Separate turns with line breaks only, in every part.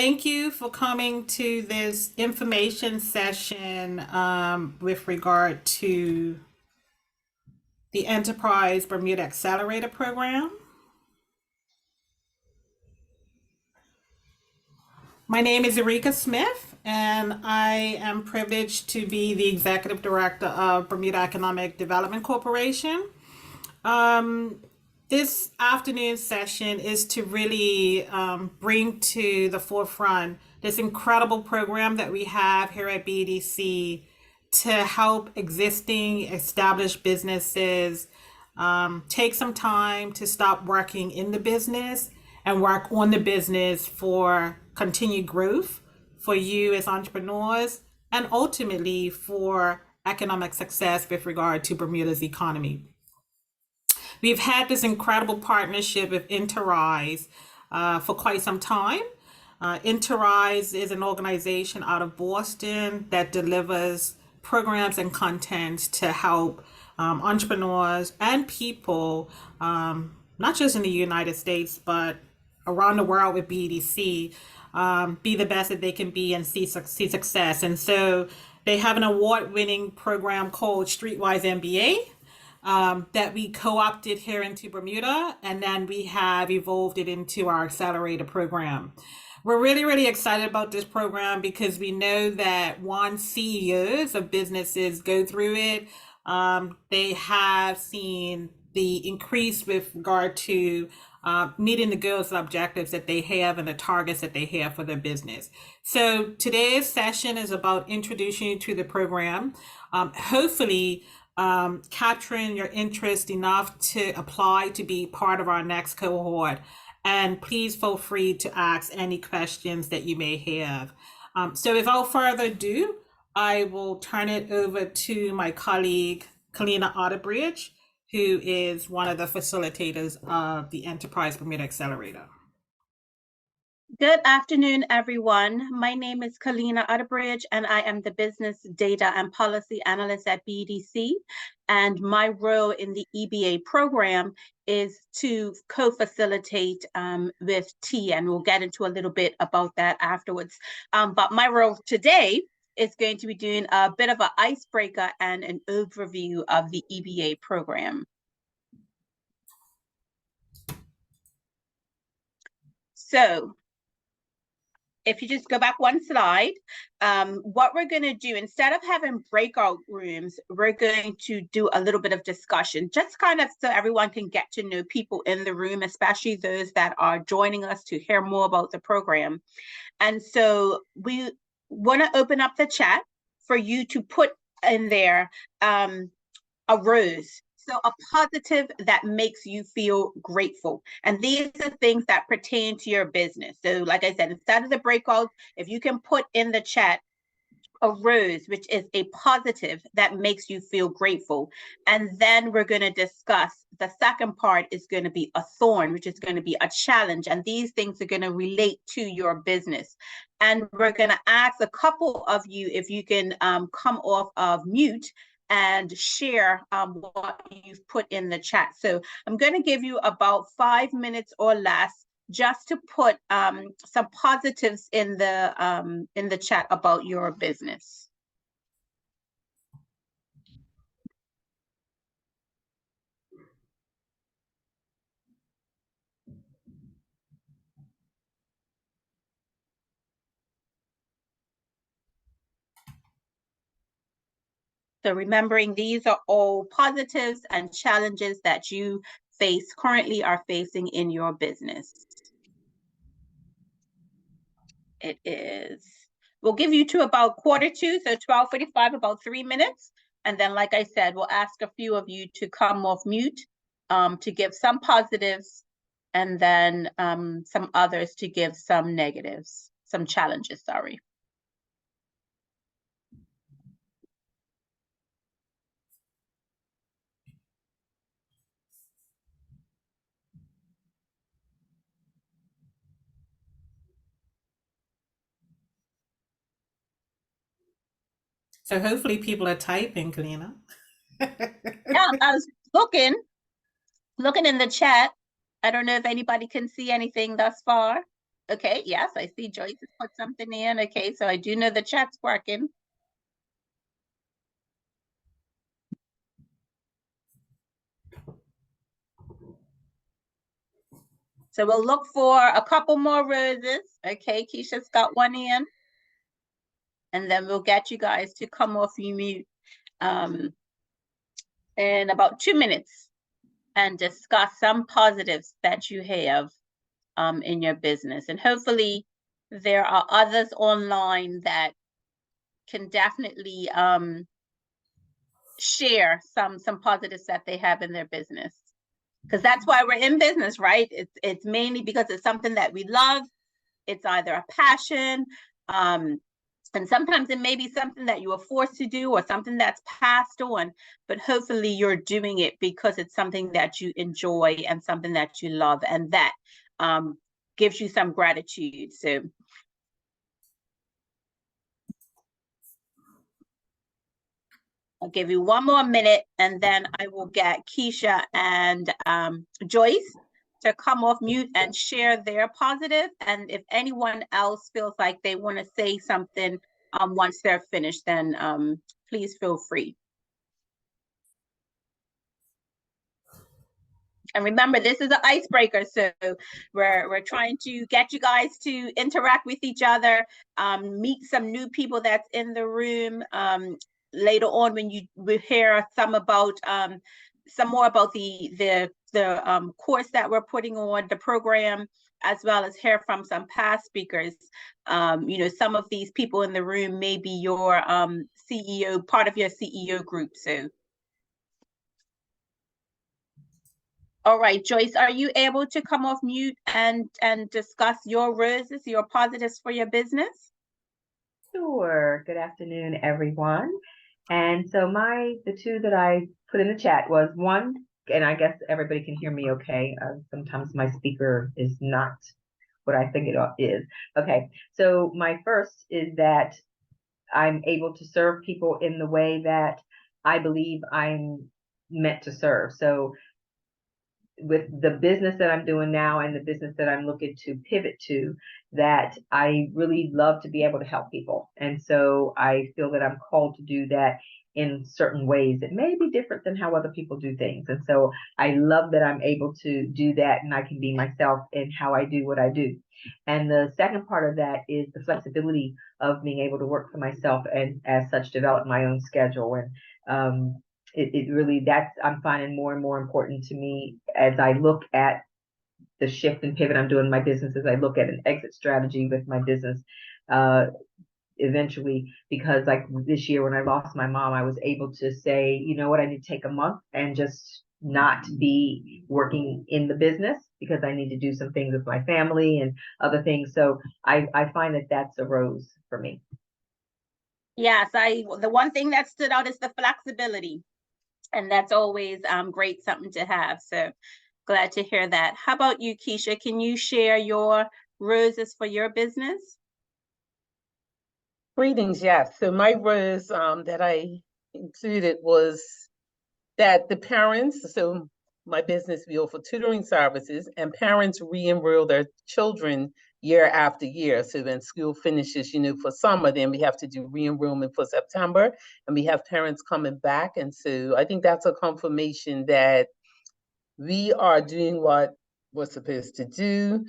Thank you for coming to this information session with regard to the Enterprise Bermuda Accelerator program. My name is Eureka Smith, and I am privileged to be the Executive Director of Bermuda Economic Development Corporation. This afternoon session is to really bring to the forefront this incredible program that we have here at BDC to help existing established businesses take some time to stop working in the business and work on the business for continued growth for you as entrepreneurs and ultimately for economic success with regard to Bermuda's economy. We've had this incredible partnership with Interrise for quite some time. Interrise is an organization out of Boston that delivers programs and content to help entrepreneurs and people, not just in the United States, but around the world with BDC, be the best that they can be and see success. And so they have an award-winning program called StreetWise MBA that we co-opted here into Bermuda, and then we have evolved it into our Accelerator program. We're really, really excited about this program because we know that once CEOs of businesses go through it, they have seen the increase with regard to meeting the goals and objectives that they have and the targets that they have for their business. So today's session is about introducing you to the program. Hopefully, capturing your interest enough to apply to be part of our next cohort. And please feel free to ask any questions that you may have. So without further ado, I will turn it over to my colleague, Kalina Otterbridge, who is one of the facilitators of the Enterprise Bermuda Accelerator.
Good afternoon, everyone. My name is Kalina Otterbridge, and I am the Business Data and Policy Analyst at BDC. And my role in the EBA program is to co-facilitate with T, and we'll get into a little bit about that afterwards. But my role today is going to be doing a bit of an icebreaker and an overview of the EBA program. So, if you just go back one slide, what we're going to do, instead of having breakout rooms, we're going to do a little bit of discussion, just kind of so everyone can get to know people in the room, especially those that are joining us to hear more about the program. And so we want to open up the chat for you to put in there a rose. So a positive that makes you feel grateful. And these are things that pertain to your business. So like I said, instead of the breakout, if you can put in the chat a rose, which is a positive that makes you feel grateful. And then we're going to discuss the second part is going to be a thorn, which is going to be a challenge. And these things are going to relate to your business. And we're going to ask a couple of you if you can come off of mute and share what you've put in the chat. So I'm going to give you about 5 minutes or less just to put some positives in the chat about your business. So remembering these are all positives and challenges that you currently are facing in your business. It is, we'll give you to about 1:45, so 12:45, about 3 minutes. And then, like I said, we'll ask a few of you to come off mute to give some positives, and then some others to give some negatives, some challenges, sorry.
So hopefully people are typing, Kalina.
Yeah, I was looking in the chat. I don't know if anybody can see anything thus far. Okay, yes, I see Joyce has put something in. Okay, so I do know the chat's working. So we'll look for a couple more roses. Okay, Keisha's got one in. And then we'll get you guys to come off mute in about 2 minutes and discuss some positives that you have in your business. And hopefully there are others online that can definitely share some positives that they have in their business. Because that's why we're in business, right? It's mainly because it's something that we love. It's either a passion, and sometimes it may be something that you were forced to do or something that's passed on, but hopefully you're doing it because it's something that you enjoy and something that you love, and that gives you some gratitude. So I'll give you one more minute and then I will get Keisha and Joyce to come off mute and share their positive. And if anyone else feels like they want to say something once they're finished, then please feel free. And remember, this is an icebreaker, so we're trying to get you guys to interact with each other, meet some new people that's in the room. Later on, when you will hear some more about the course that we're putting on, the program, as well as hear from some past speakers. You know, some of these people in the room may be your CEO, part of your CEO group. So. All right, Joyce, are you able to come off mute and discuss your roses, your positives for your business?
Sure. Good afternoon, everyone. And so the two that I put in the chat was one, and I guess everybody can hear me okay. Sometimes my speaker is not what I think it is. Okay, so my first is that I'm able to serve people in the way that I believe I'm meant to serve. So with the business that I'm doing now and the business that I'm looking to pivot to, that I really love to be able to help people. And so I feel that I'm called to do that in certain ways. It may be different than how other people do things. And so I love that I'm able to do that and I can be myself in how I do what I do. And the second part of that is the flexibility of being able to work for myself and as such develop my own schedule. And it really, that's, I'm finding more and more important to me as I look at the shift and pivot I'm doing in my business, as I look at an exit strategy with my business, eventually, because like this year when I lost my mom, I was able to say, you know what, I need to take a month and just not be working in the business because I need to do some things with my family and other things. So I find that that's a rose for me.
Yes, the one thing that stood out is the flexibility. And that's always great, something to have. So glad to hear that. How about you, Keisha? Can you share your roses for your business?
Greetings, yes. So my rose that I included was that the parents, so my business, we offer tutoring services, and parents re-enroll their children year after year. So when school finishes, for summer, then we have to do re-enrollment for September, and we have parents coming back. And so I think that's a confirmation that we are doing what we're supposed to do.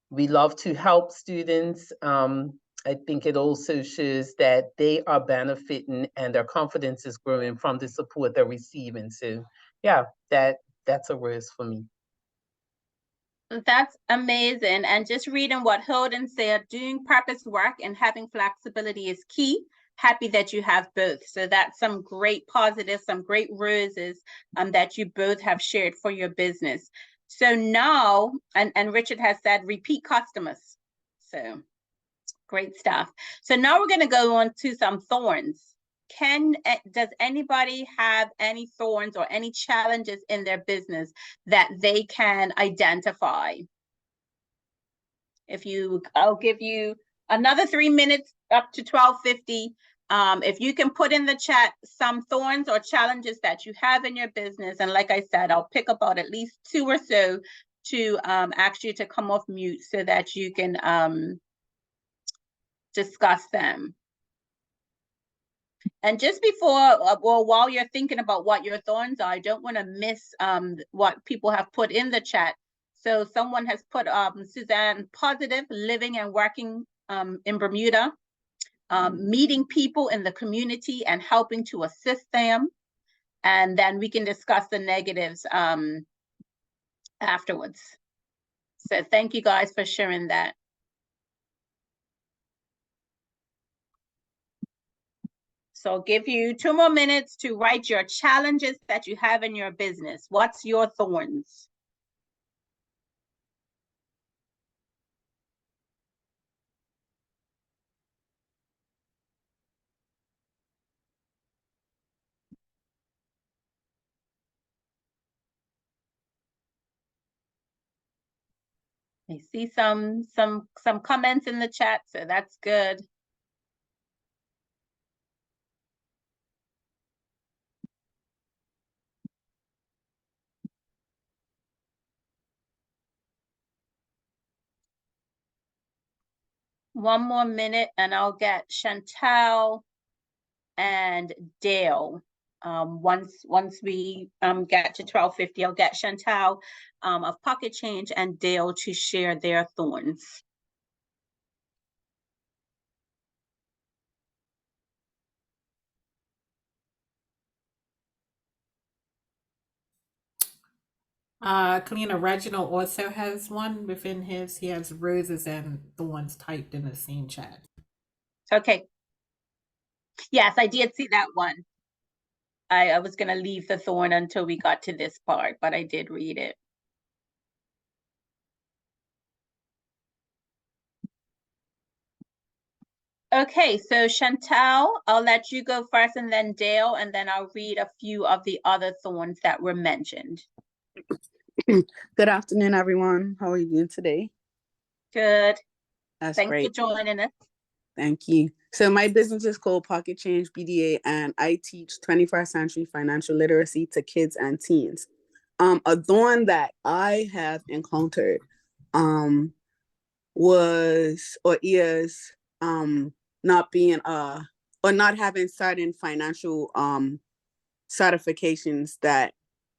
We love to help students. I think it also shows that they are benefiting and their confidence is growing from the support they're receiving. So yeah, that's a rose for me.
That's amazing. And just reading what Hilden said, doing purpose work and having flexibility is key. Happy that you have both. So that's some great positives, some great roses that you both have shared for your business. So now, and Richard has said, repeat customers. So great stuff. So now we're going to go on to some thorns. Does anybody have any thorns or any challenges in their business that they can identify? I'll give you another 3 minutes up to 12:50. If you can put in the chat some thorns or challenges that you have in your business, and like I said, I'll pick about at least 2 or so to ask you to come off mute so that you can discuss them. And just before, well, while you're thinking about what your thorns are, I don't want to miss what people have put in the chat. So someone has put, Suzanne, positive, living and working in Bermuda, meeting people in the community and helping to assist them. And then we can discuss the negatives afterwards. So thank you guys for sharing that. So I'll give you 2 more minutes to write your challenges that you have in your business. What's your thorns? I see some comments in the chat, so that's good. One more minute and I'll get Chantal and Dale. Once we get to 12:50, I'll get Chantal of Pocket Change and Dale to share their thorns.
Kalina, Reginald also has one within his. He has roses and thorns typed in the same chat.
Okay. Yes, I did see that one. I was going to leave the thorn until we got to this part, but I did read it. Okay, so Chantal, I'll let you go first and then Dale, and then I'll read a few of the other thorns that were mentioned.
Good afternoon, everyone. How are you doing today?
Good.
That's
Thanks
great.
for joining us.
Thank you. So my business is called Pocket Change BDA, and I teach 21st century financial literacy to kids and teens. A thorn that I have encountered was or is not being or not having certain financial certifications that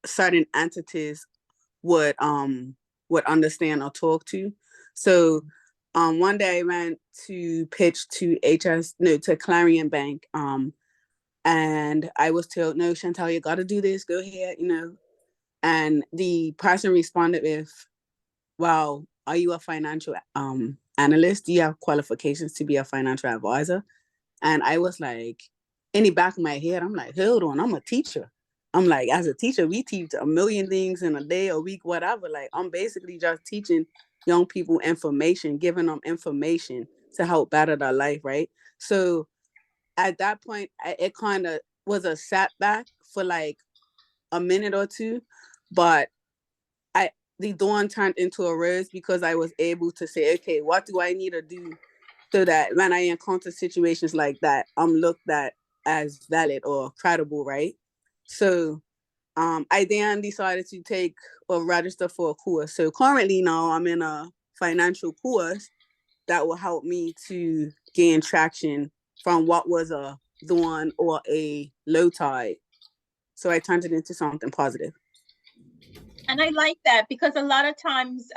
certain entities would understand or talk to. So one day I went to pitch to to Clarion Bank, and I was told, no, Chantal, you got to do this, go ahead, and the person responded with, wow, are you a financial analyst? Do you have qualifications to be a financial advisor? And I was like, in the back of my head, I'm like, hold on, I'm a teacher. I'm like, as a teacher, we teach a million things in a day, a week, whatever. Like, I'm basically just teaching young people information, giving them information to help better their life, right? So at that point, it kind of was a setback for like a minute or two, but the dawn turned into a rose because I was able to say, okay, what do I need to do so that when I encounter situations like that, I'm looked at as valid or credible, right? So I then decided to take or register for a course. So currently now I'm in a financial course that will help me to gain traction from what was a dawn or a low tide. So I turned it into something positive.
And I like that because a lot of times,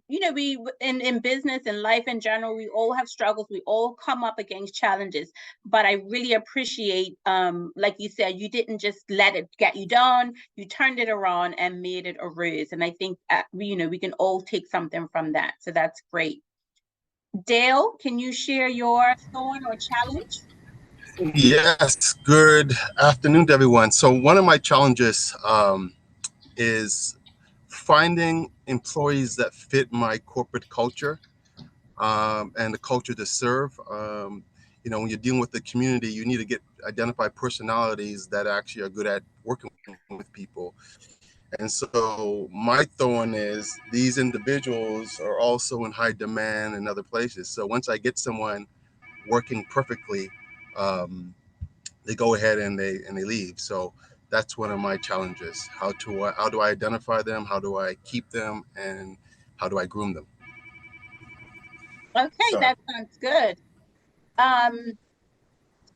we in business and life in general, we all have struggles. We all come up against challenges. But I really appreciate, like you said, you didn't just let it get you down. You turned it around and made it a ruse. And I think, we can all take something from that. So that's great. Dale, can you share your thorn or challenge?
Yes, good afternoon to everyone. So one of my challenges is finding employees that fit my corporate culture and the culture to serve. When you're dealing with the community, you need to identify personalities that actually are good at working with people. And so my thorn is these individuals are also in high demand in other places. So once I get someone working perfectly, they go ahead and they leave. So that's one of my challenges. How do I identify them? How do I keep them? And how do I groom them?
Okay,
Sorry.
that sounds good.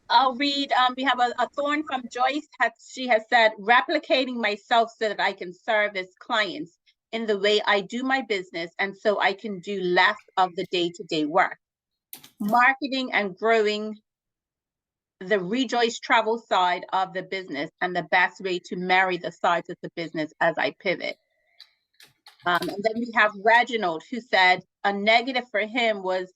I'll read, we have a thorn from Joyce. She has said, replicating myself so that I can service clients in the way I do my business, and so I can do less of the day-to-day work. Marketing and growing the Rejoice travel side of the business, and the best way to marry the sides of the business as I pivot. And then we have Reginald, who said a negative for him was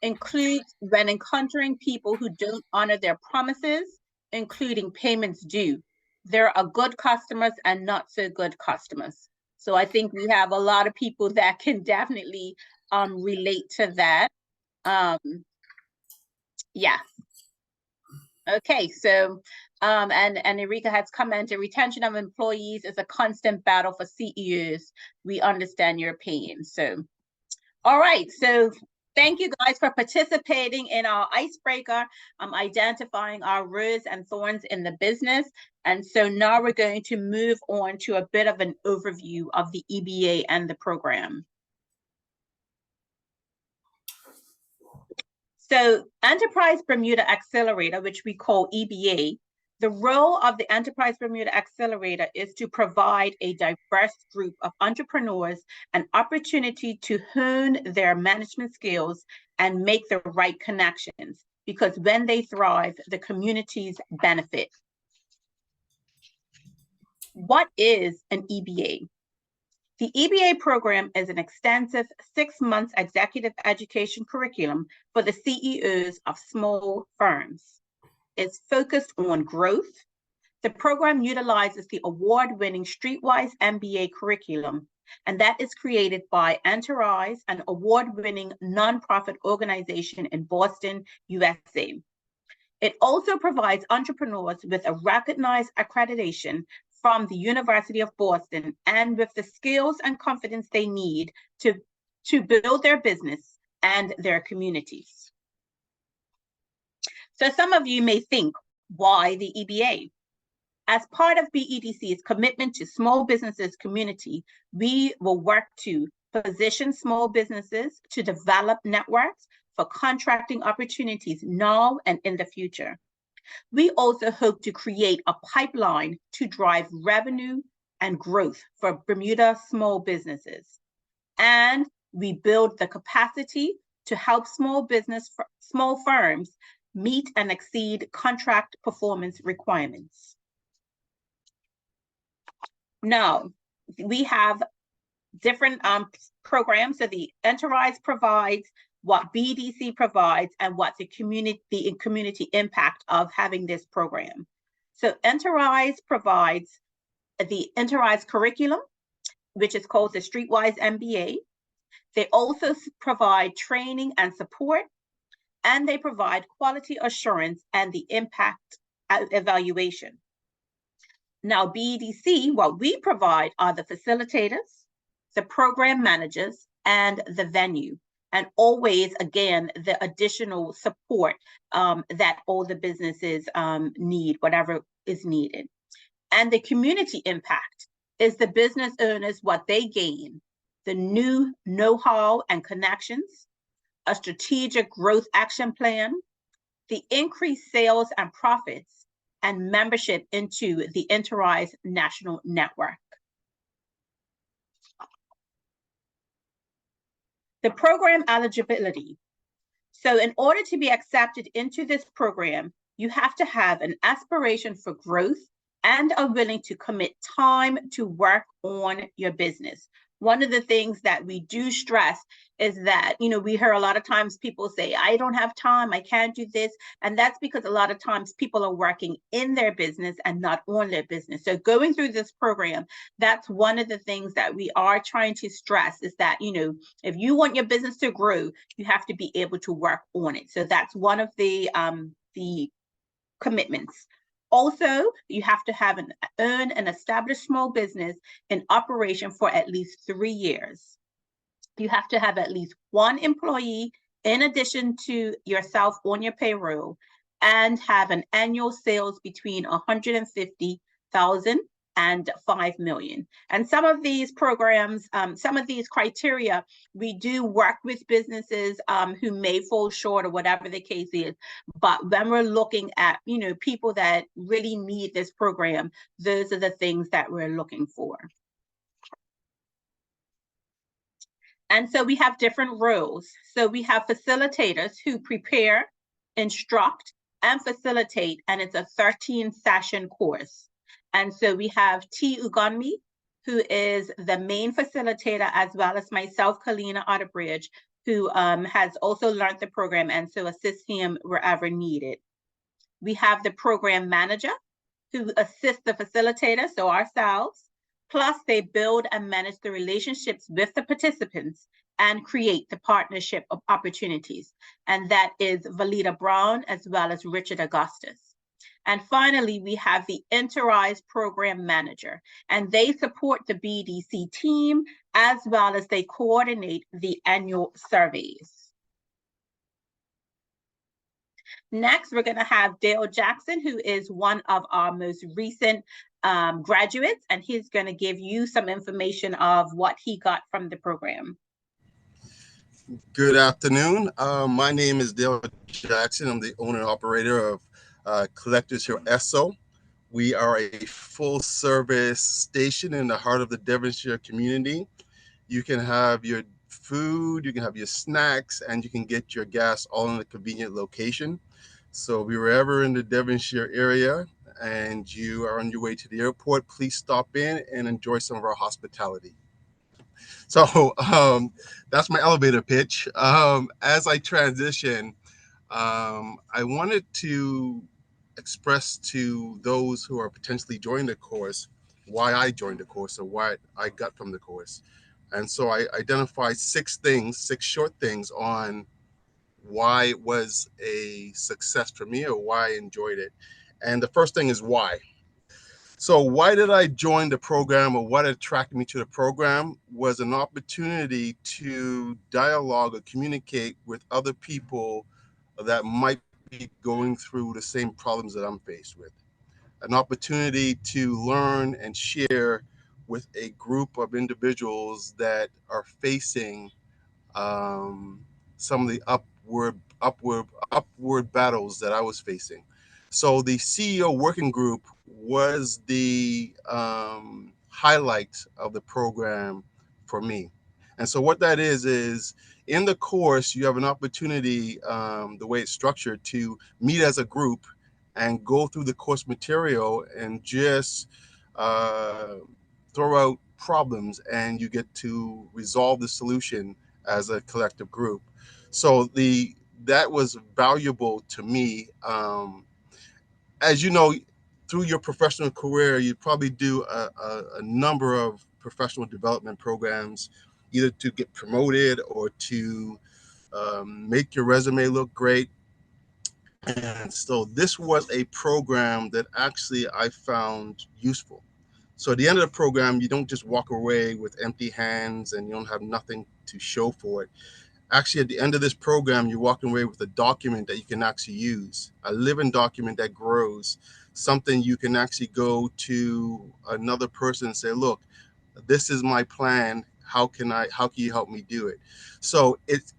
includes when encountering people who don't honor their promises, including payments due. There are good customers and not so good customers. So I think we have a lot of people that can definitely relate to that. Yeah. Okay, so and Erika has commented, retention of employees is a constant battle for CEOs. We understand your pain. So, all right, so thank you guys for participating in our icebreaker, identifying our roses and thorns in the business. And so now we're going to move on to a bit of an overview of the EBA and the program. So Enterprise Bermuda Accelerator, which we call EBA, the role of the Enterprise Bermuda Accelerator is to provide a diverse group of entrepreneurs an opportunity to hone their management skills and make the right connections, because when they thrive, the communities benefit. What is an EBA? The EBA program is an extensive 6-month executive education curriculum for the CEOs of small firms. It's focused on growth. The program utilizes the award-winning StreetWise MBA curriculum, and that is created by Enterprise, an award-winning nonprofit organization in Boston, USA. It also provides entrepreneurs with a recognized accreditation from the University of Boston, and with the skills and confidence they need to build their business and their communities. So some of you may think, why the EBA? As part of BEDC's commitment to small businesses community, we will work to position small businesses to develop networks for contracting opportunities now and in the future. We also hope to create a pipeline to drive revenue and growth for Bermuda small businesses. And we build the capacity to help small firms meet and exceed contract performance requirements. Now, we have different programs. So the Enterprise provides what BDC provides and what the community impact of having this program. So Enterprise provides the Enterprise curriculum, which is called the StreetWise MBA. They also provide training and support, and they provide quality assurance and the impact evaluation. Now, BEDC, what we provide are the facilitators, the program managers, and the venue. And always, again, the additional support that all the businesses need, whatever is needed. And the community impact is the business owners, what they gain, the new know-how and connections, a strategic growth action plan, the increased sales and profits, and membership into the Enterprise National Network. The program eligibility. So in order to be accepted into this program, you have to have an aspiration for growth and are willing to commit time to work on your business. One of the things that we do stress is that, you know, we hear a lot of times people say, I don't have time, I can't do this. And that's because a lot of times people are working in their business and not on their business. So going through this program, that's one of the things that we are trying to stress is that, you know, if you want your business to grow, you have to be able to work on it. So that's one of the commitments. Also, you have to have earn an established small business in operation for at least 3 years. You have to have at least 1 employee in addition to yourself on your payroll, and have an annual sales between $150,000 100,000 and 5 million. And some of these programs, some of these criteria, we do work with businesses who may fall short or whatever the case is. But when we're looking at, people that really need this program, those are the things that we're looking for. And so we have different roles. So we have facilitators who prepare, instruct, and facilitate, and it's a 13-session course. And so we have T. Ugonmi, who is the main facilitator, as well as myself, Kalina Otterbridge, who has also learned the program and so assist him wherever needed. We have the program manager, who assists the facilitator, so ourselves. Plus, they build and manage the relationships with the participants and create the partnership of opportunities. And that is Valida Brown, as well as Richard Augustus. And finally, we have the Enterprise Program Manager, and they support the BDC team, as well as they coordinate the annual surveys. Next, we're going to have Dale Jackson, who is one of our most recent graduates, and he's going to give you some information of what he got from the program.
Good afternoon. My name is Dale Jackson. I'm the owner and operator of Collectors here at ESSO. We are a full service station in the heart of the Devonshire community. You can have your food, you can have your snacks, and you can get your gas all in a convenient location. So if you're ever in the Devonshire area and you are on your way to the airport, please stop in and enjoy some of our hospitality. So that's my elevator pitch. As I transition, I wanted to express to those who are potentially joining the course why I joined the course or what I got from the course. And so I identified 6 short things on why it was a success for me or why I enjoyed it. And the first thing is why. So why did I join the program, or what attracted me to the program was an opportunity to dialogue or communicate with other people that might be going through the same problems that I'm faced with. An opportunity to learn and share with a group of individuals that are facing some of the upward battles that I was facing. So the CEO working group was the highlight of the program for me. And so what that is in the course, you have an opportunity, the way it's structured, to meet as a group and go through the course material and just throw out problems, and you get to resolve the solution as a collective group. So that was valuable to me. As you know, through your professional career, you probably do a number of professional development programs, either to get promoted or to make your resume look great. And so this was a program that actually I found useful. So at the end of the program, you don't just walk away with empty hands and you don't have nothing to show for it. Actually, at the end of this program, you're walking away with a document that you can actually use, a living document that grows, something you can actually go to another person and say, look, this is my plan. How can you help me do it? So it's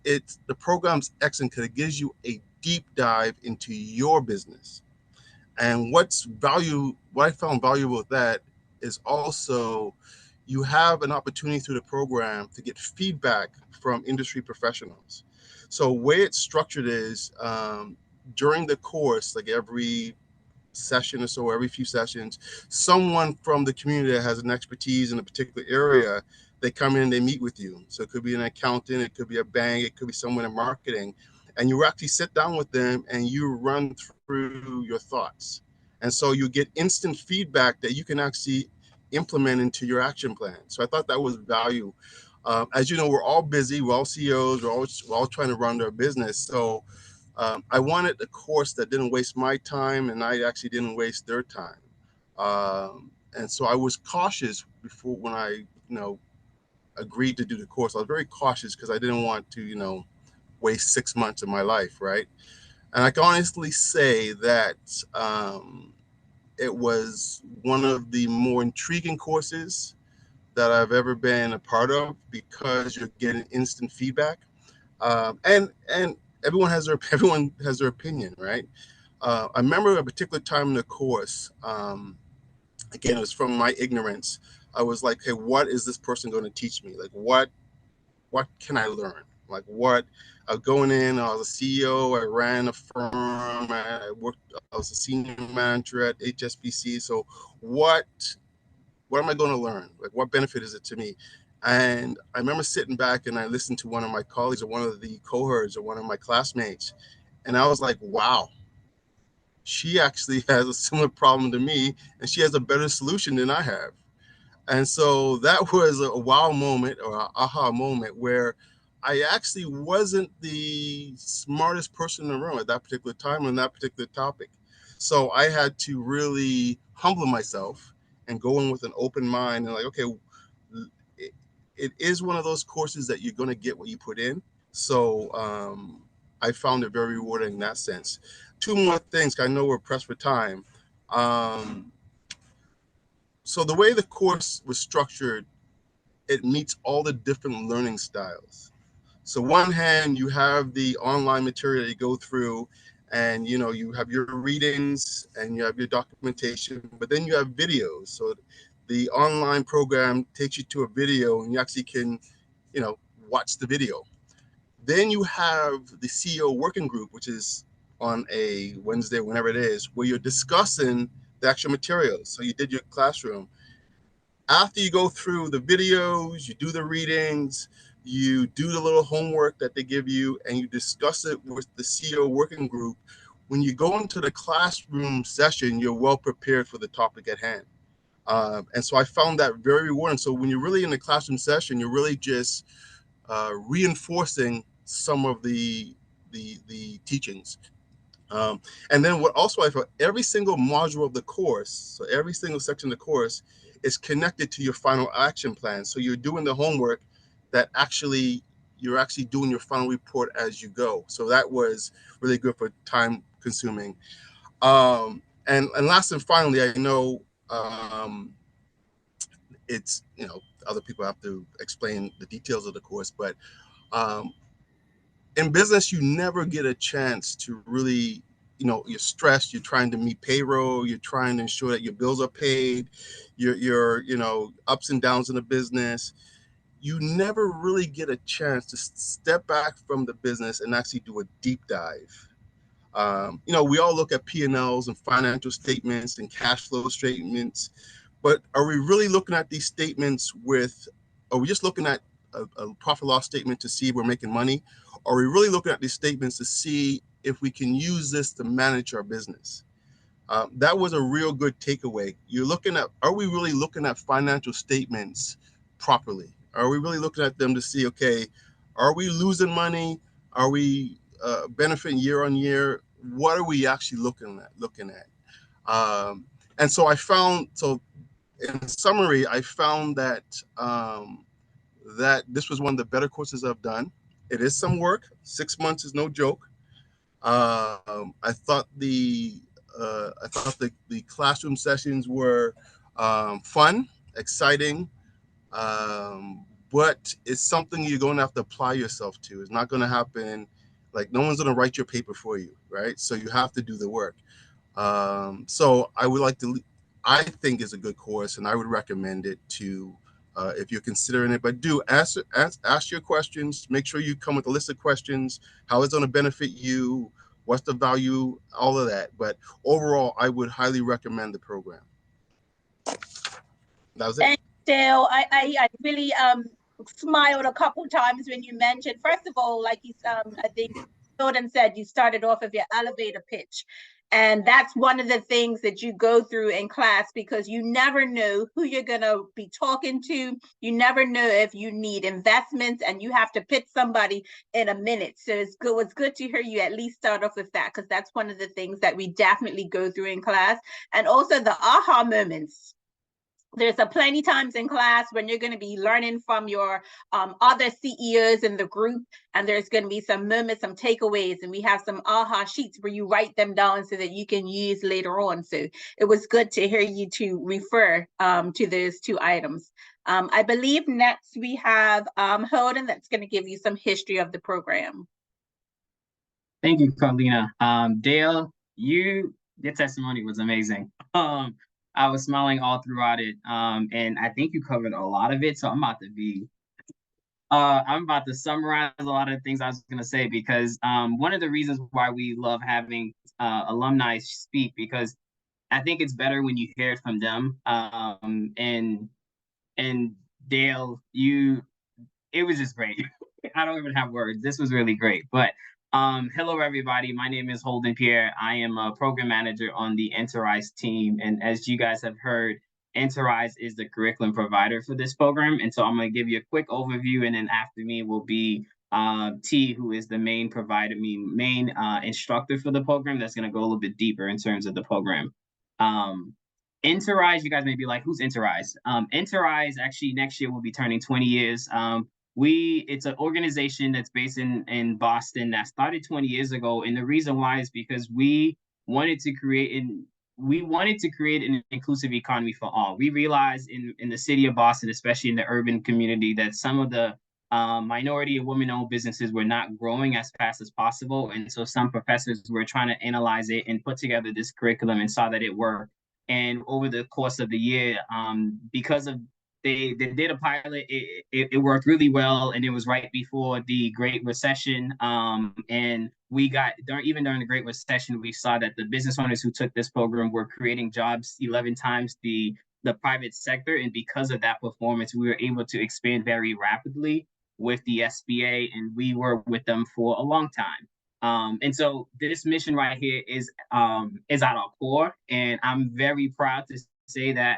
the program's excellent because it gives you a deep dive into your business. And what I found valuable with that is also you have an opportunity through the program to get feedback from industry professionals. So the way it's structured is during the course, like every session or so, every few sessions, someone from the community that has an expertise in a particular area, they come in and they meet with you. So it could be an accountant, it could be a bank, it could be someone in marketing, and you actually sit down with them and you run through your thoughts. And so you get instant feedback that you can actually implement into your action plan. So I thought that was value. As you know, we're all busy, we're all CEOs, we're all trying to run their business. So I wanted a course that didn't waste my time, and I actually didn't waste their time. And so I was cautious before when I, agreed to do the course. I was very cautious because I didn't want to, waste 6 months of my life, right? And I can honestly say that it was one of the more intriguing courses that I've ever been a part of, because you're getting instant feedback, and everyone has their opinion, right? I remember a particular time in the course. Again, it was from my ignorance. I was like, "Hey, what is this person going to teach me? Like, what can I learn? Like, what?" Going in, I was a CEO. I ran a firm. I was a senior manager at HSBC. So, what am I going to learn? Like, what benefit is it to me? And I remember sitting back and I listened to one of my colleagues or one of the cohorts or one of my classmates, and I was like, "Wow, she actually has a similar problem to me, and she has a better solution than I have." And so that was a wow moment, or an aha moment, where I actually wasn't the smartest person in the room at that particular time on that particular topic. So I had to really humble myself and go in with an open mind and like, okay, it is one of those courses that you're going to get what you put in. So I found it very rewarding in that sense. Two more things, 'cause I know we're pressed for time. So the way the course was structured, it meets all the different learning styles. So one hand, you have the online material that you go through, and you have your readings and you have your documentation, but then you have videos. So the online program takes you to a video and you actually can, watch the video. Then you have the CEO working group, which is on a Wednesday, whenever it is, where you're discussing the actual materials. So you did your classroom. After you go through the videos, you do the readings, you do the little homework that they give you, and you discuss it with the CEO working group. When you go into the classroom session, you're well prepared for the topic at hand. And so I found that very rewarding. So when you're really in the classroom session, you're really just reinforcing some of the teachings. And then what also I felt, every single module of the course, so every single section of the course is connected to your final action plan. So you're doing the homework that you're actually doing your final report as you go. So that was really good for time consuming. And last and finally, I know it's, other people have to explain the details of the course, but in business, you never get a chance to really, you're stressed, you're trying to meet payroll, you're trying to ensure that your bills are paid, your ups and downs in the business. You never really get a chance to step back from the business and actually do a deep dive. We all look at P&Ls and financial statements and cash flow statements, but are we really looking at these statements are we just looking at a profit loss statement to see if we're making money? Or are we really looking at these statements to see if we can use this to manage our business? That was a real good takeaway. Are we really looking at financial statements properly? Are we really looking at them to see, okay, are we losing money? Are we benefiting year on year? What are we actually looking at? And so in summary, I found that that this was one of the better courses I've done. It is some work. 6 months is no joke. I thought the classroom sessions were fun, exciting, but it's something you're going to have to apply yourself to. It's not going to happen. Like, no one's going to write your paper for you, right? So you have to do the work. So I think it's a good course, and I would recommend it to if you're considering it. But do ask your questions. Make sure you come with a list of questions. How it's going to benefit you? What's the value? All of that. But overall, I would highly recommend the program. That was it.
Thanks, Dale. I really smiled a couple times when you mentioned, first of all, like I think Jordan said, you started off with your elevator pitch. And that's one of the things that you go through in class, because you never know who you're going to be talking to. You never know if you need investments, and you have to pitch somebody in a minute. So it's good to hear you at least start off with that, because that's one of the things that we definitely go through in class. And also the aha moments. There's a plenty times in class when you're going to be learning from your other CEOs in the group, and there's going to be some moments, some takeaways, and we have some aha sheets where you write them down so that you can use later on. So it was good to hear you to refer to those two items. I believe next we have Holden that's going to give you some history of the program.
Thank you, Carlina. Dale, your testimony was amazing. I was smiling all throughout it, and I think you covered a lot of it. So I'm about to summarize a lot of things I was going to say, because one of the reasons why we love having alumni speak, because I think it's better when you hear it from them. And Dale, it was just great. I don't even have words. This was really great. But hello, everybody. My name is Holden Pierre. I am a program manager on the Enterprise team. And as you guys have heard, Enterprise is the curriculum provider for this program. And so I'm going to give you a quick overview. And then after me will be T, who is the main provider, main instructor for the program. That's going to go a little bit deeper in terms of the program. Enterprise, you guys may be like, who's Enterprise? Enterprise actually next year will be turning 20 years. It's an organization that's based in Boston that started 20 years ago. And the reason why is because we wanted to create an inclusive economy for all. We realized in the city of Boston, especially in the urban community, that some of the minority and women-owned businesses were not growing as fast as possible. And so some professors were trying to analyze it and put together this curriculum and saw that it worked. And over the course of the year, because of they did a pilot, it worked really well, and it was right before the Great Recession. And we got even during the Great Recession, we saw that the business owners who took this program were creating jobs 11 times the private sector. And because of that performance, we were able to expand very rapidly with the SBA, and we were with them for a long time. And so this mission right here is at our core, and I'm very proud to say that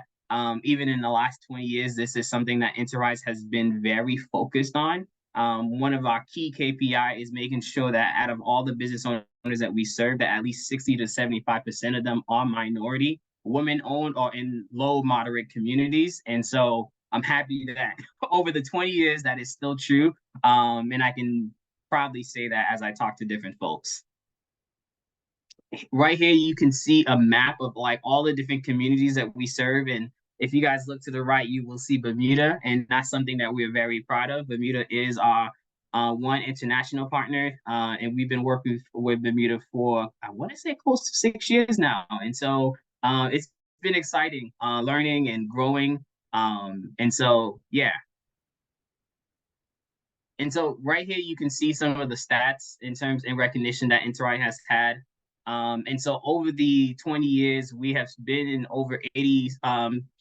even in the last 20 years, this is something that Enterprise has been very focused on. One of our key KPI is making sure that out of all the business owners that we serve, that at least 60 to 75% of them are minority, women-owned, or in low moderate communities. And so I'm happy that over the 20 years that is still true, and I can proudly say that as I talk to different folks. Right here, you can see a map of like all the different communities that we serve. And if you guys look to the right, you will see Bermuda, and that's something that we're very proud of. Bermuda is our one international partner, and we've been working with Bermuda for, I want to say, close to 6 years now. And so it's been exciting learning and growing. And so, yeah. And so right here, you can see some of the stats in terms and recognition that Enterprise has had. And so over the 20 years, we have been in over 80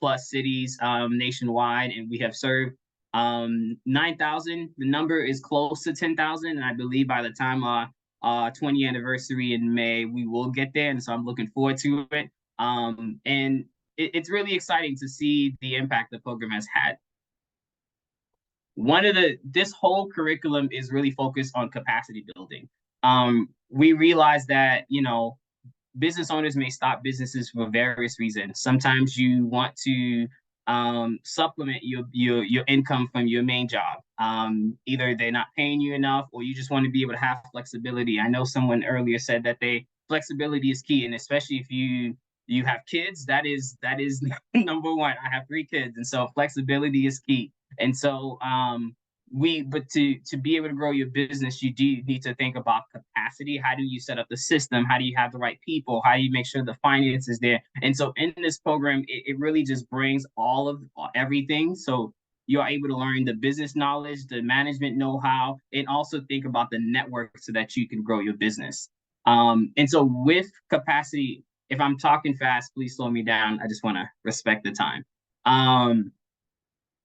plus cities nationwide, and we have served 9,000. The number is close to 10,000. And I believe by the time our 20th anniversary in May, we will get there. And so I'm looking forward to it. And it's really exciting to see the impact the program has had. This whole curriculum is really focused on capacity building. We realize that, business owners may stop businesses for various reasons. Sometimes you want to supplement your income from your main job. Either they're not paying you enough, or you just want to be able to have flexibility. I know someone earlier said that flexibility is key, and especially if you have kids, that is number one. I have 3 kids, and so flexibility is key. And so but to be able to grow your business, you do need to think about capacity. How do you set up the system? How do you have the right people? How do you make sure the finance is there? And so in this program, it really just brings everything. So you're able to learn the business knowledge, the management know-how, and also think about the network so that you can grow your business. And so with capacity, if I'm talking fast, please slow me down. I just want to respect the time.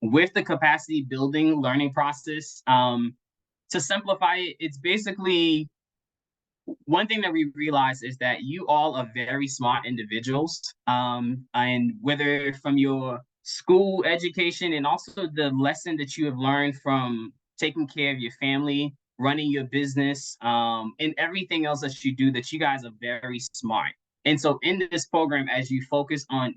With the capacity building learning process, to simplify it, it's basically one thing that we realize is that you all are very smart individuals. And whether from your school education and also the lesson that you have learned from taking care of your family, running your business, and everything else that you do, that you guys are very smart. And so in this program, as you focus on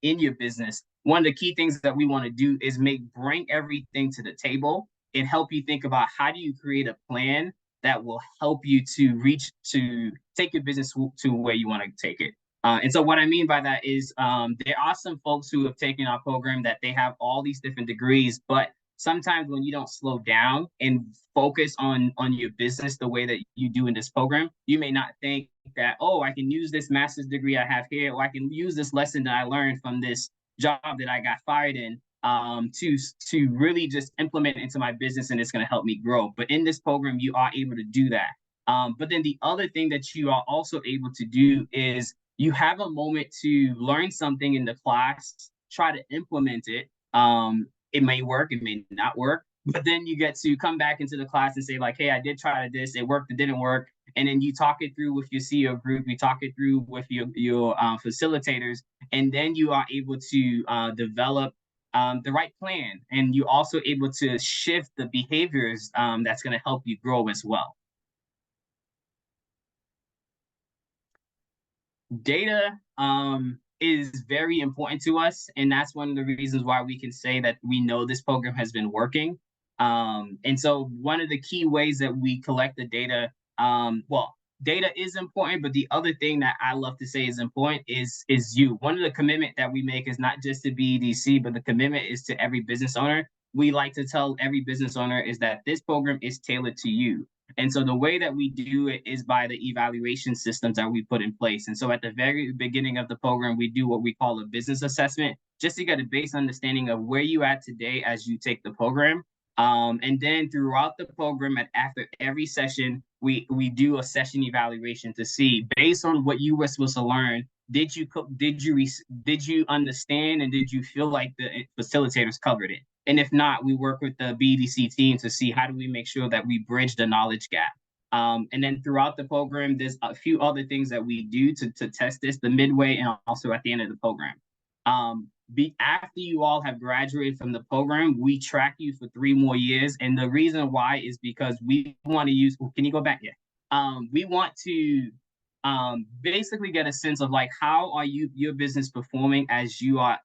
in your business, one of the key things that we want to do is bring everything to the table and help you think about how do you create a plan that will help you to take your business to where you want to take it. And so what I mean by that is there are some folks who have taken our program that they have all these different degrees, but sometimes when you don't slow down and focus on your business the way that you do in this program, you may not think that, oh, I can use this master's degree I have here, or I can use this lesson that I learned from this job that I got fired in to really just implement it into my business, and it's going to help me grow. But in this program, you are able to do that. But then the other thing that you are also able to do is you have a moment to learn something in the class, try to implement it. It may work, it may not work, but then you get to come back into the class and say like, hey, I did try this, it worked, it didn't work. And then you talk it through with your CEO group, you talk it through with your facilitators, and then you are able to develop the right plan. And you're also able to shift the behaviors that's going to help you grow as well. Data is very important to us, and that's one of the reasons why we can say that we know this program has been working. And so one of the key ways that we collect the data, data is important, but the other thing that I love to say is important is you. One of the commitment that we make is not just to BEDC, but the commitment is to every business owner. We like to tell every business owner is that this program is tailored to you. And so the way that we do it is by the evaluation systems that we put in place. And so at the very beginning of the program, we do what we call a business assessment, just to get a base understanding of where you at today as you take the program. And then throughout the program, after every session, we do a session evaluation to see, based on what you were supposed to learn, did you understand, and did you feel like the facilitators covered it? And if not, we work with the BDC team to see how do we make sure that we bridge the knowledge gap. And then throughout the program, there's a few other things that we do to test this, the midway and also at the end of the program. After you all have graduated from the program, we track you for 3 more years. And the reason why is because we want to use, can you go back here? We want to basically get a sense of like, how are your business performing as you are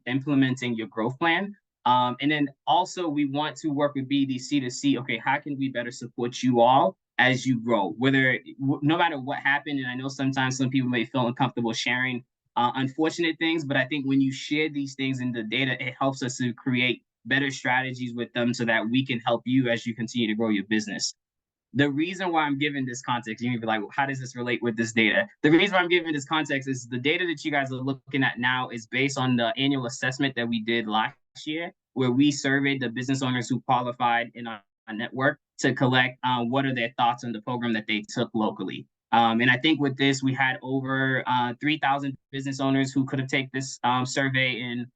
implementing your growth plan? And then also we want to work with BDC to see, okay, how can we better support you all as you grow, no matter what happened. And I know sometimes some people may feel uncomfortable sharing unfortunate things, but I think when you share these things in the data, it helps us to create better strategies with them so that we can help you as you continue to grow your business. The reason why I'm giving this context, you may be like, well, how does this relate with this data? The reason why I'm giving this context is the data that you guys are looking at now is based on the annual assessment that we did last year, where we surveyed the business owners who qualified in our network to collect what are their thoughts on the program that they took locally. And I think with this, we had over 3,000 business owners who could have taken this survey, and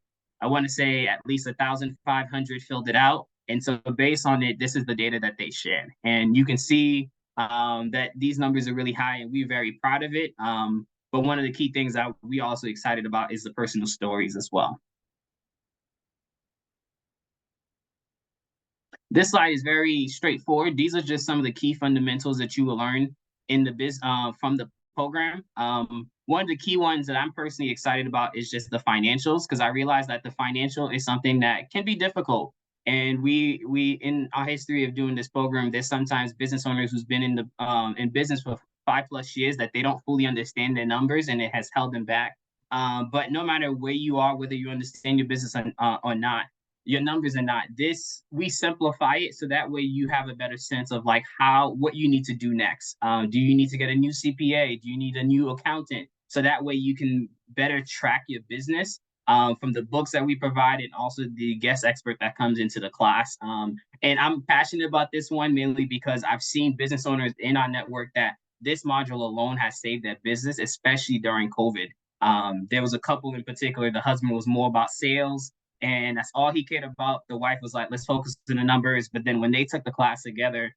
I want to say at least 1,500 filled it out. And so based on it, this is the data that they shared. And you can see that these numbers are really high, and we're very proud of it. But one of the key things that we also excited about is the personal stories as well. This slide is very straightforward. These are just some of the key fundamentals that you will learn in the from the program. One of the key ones that I'm personally excited about is just the financials, because I realize that the financial is something that can be difficult. And we in our history of doing this program, there's sometimes business owners who's been in business for 5+ years that they don't fully understand their numbers, and it has held them back. But no matter where you are, whether you understand your business or not, your numbers are not. We simplify it so that way you have a better sense of like what you need to do next. Do you need to get a new CPA? Do you need a new accountant? So that way you can better track your business from the books that we provide, and also the guest expert that comes into the class. And I'm passionate about this one mainly because I've seen business owners in our network that this module alone has saved their business, especially during COVID. There was a couple in particular, the husband was more about sales, and that's all he cared about. The wife was like, let's focus on the numbers. But then when they took the class together,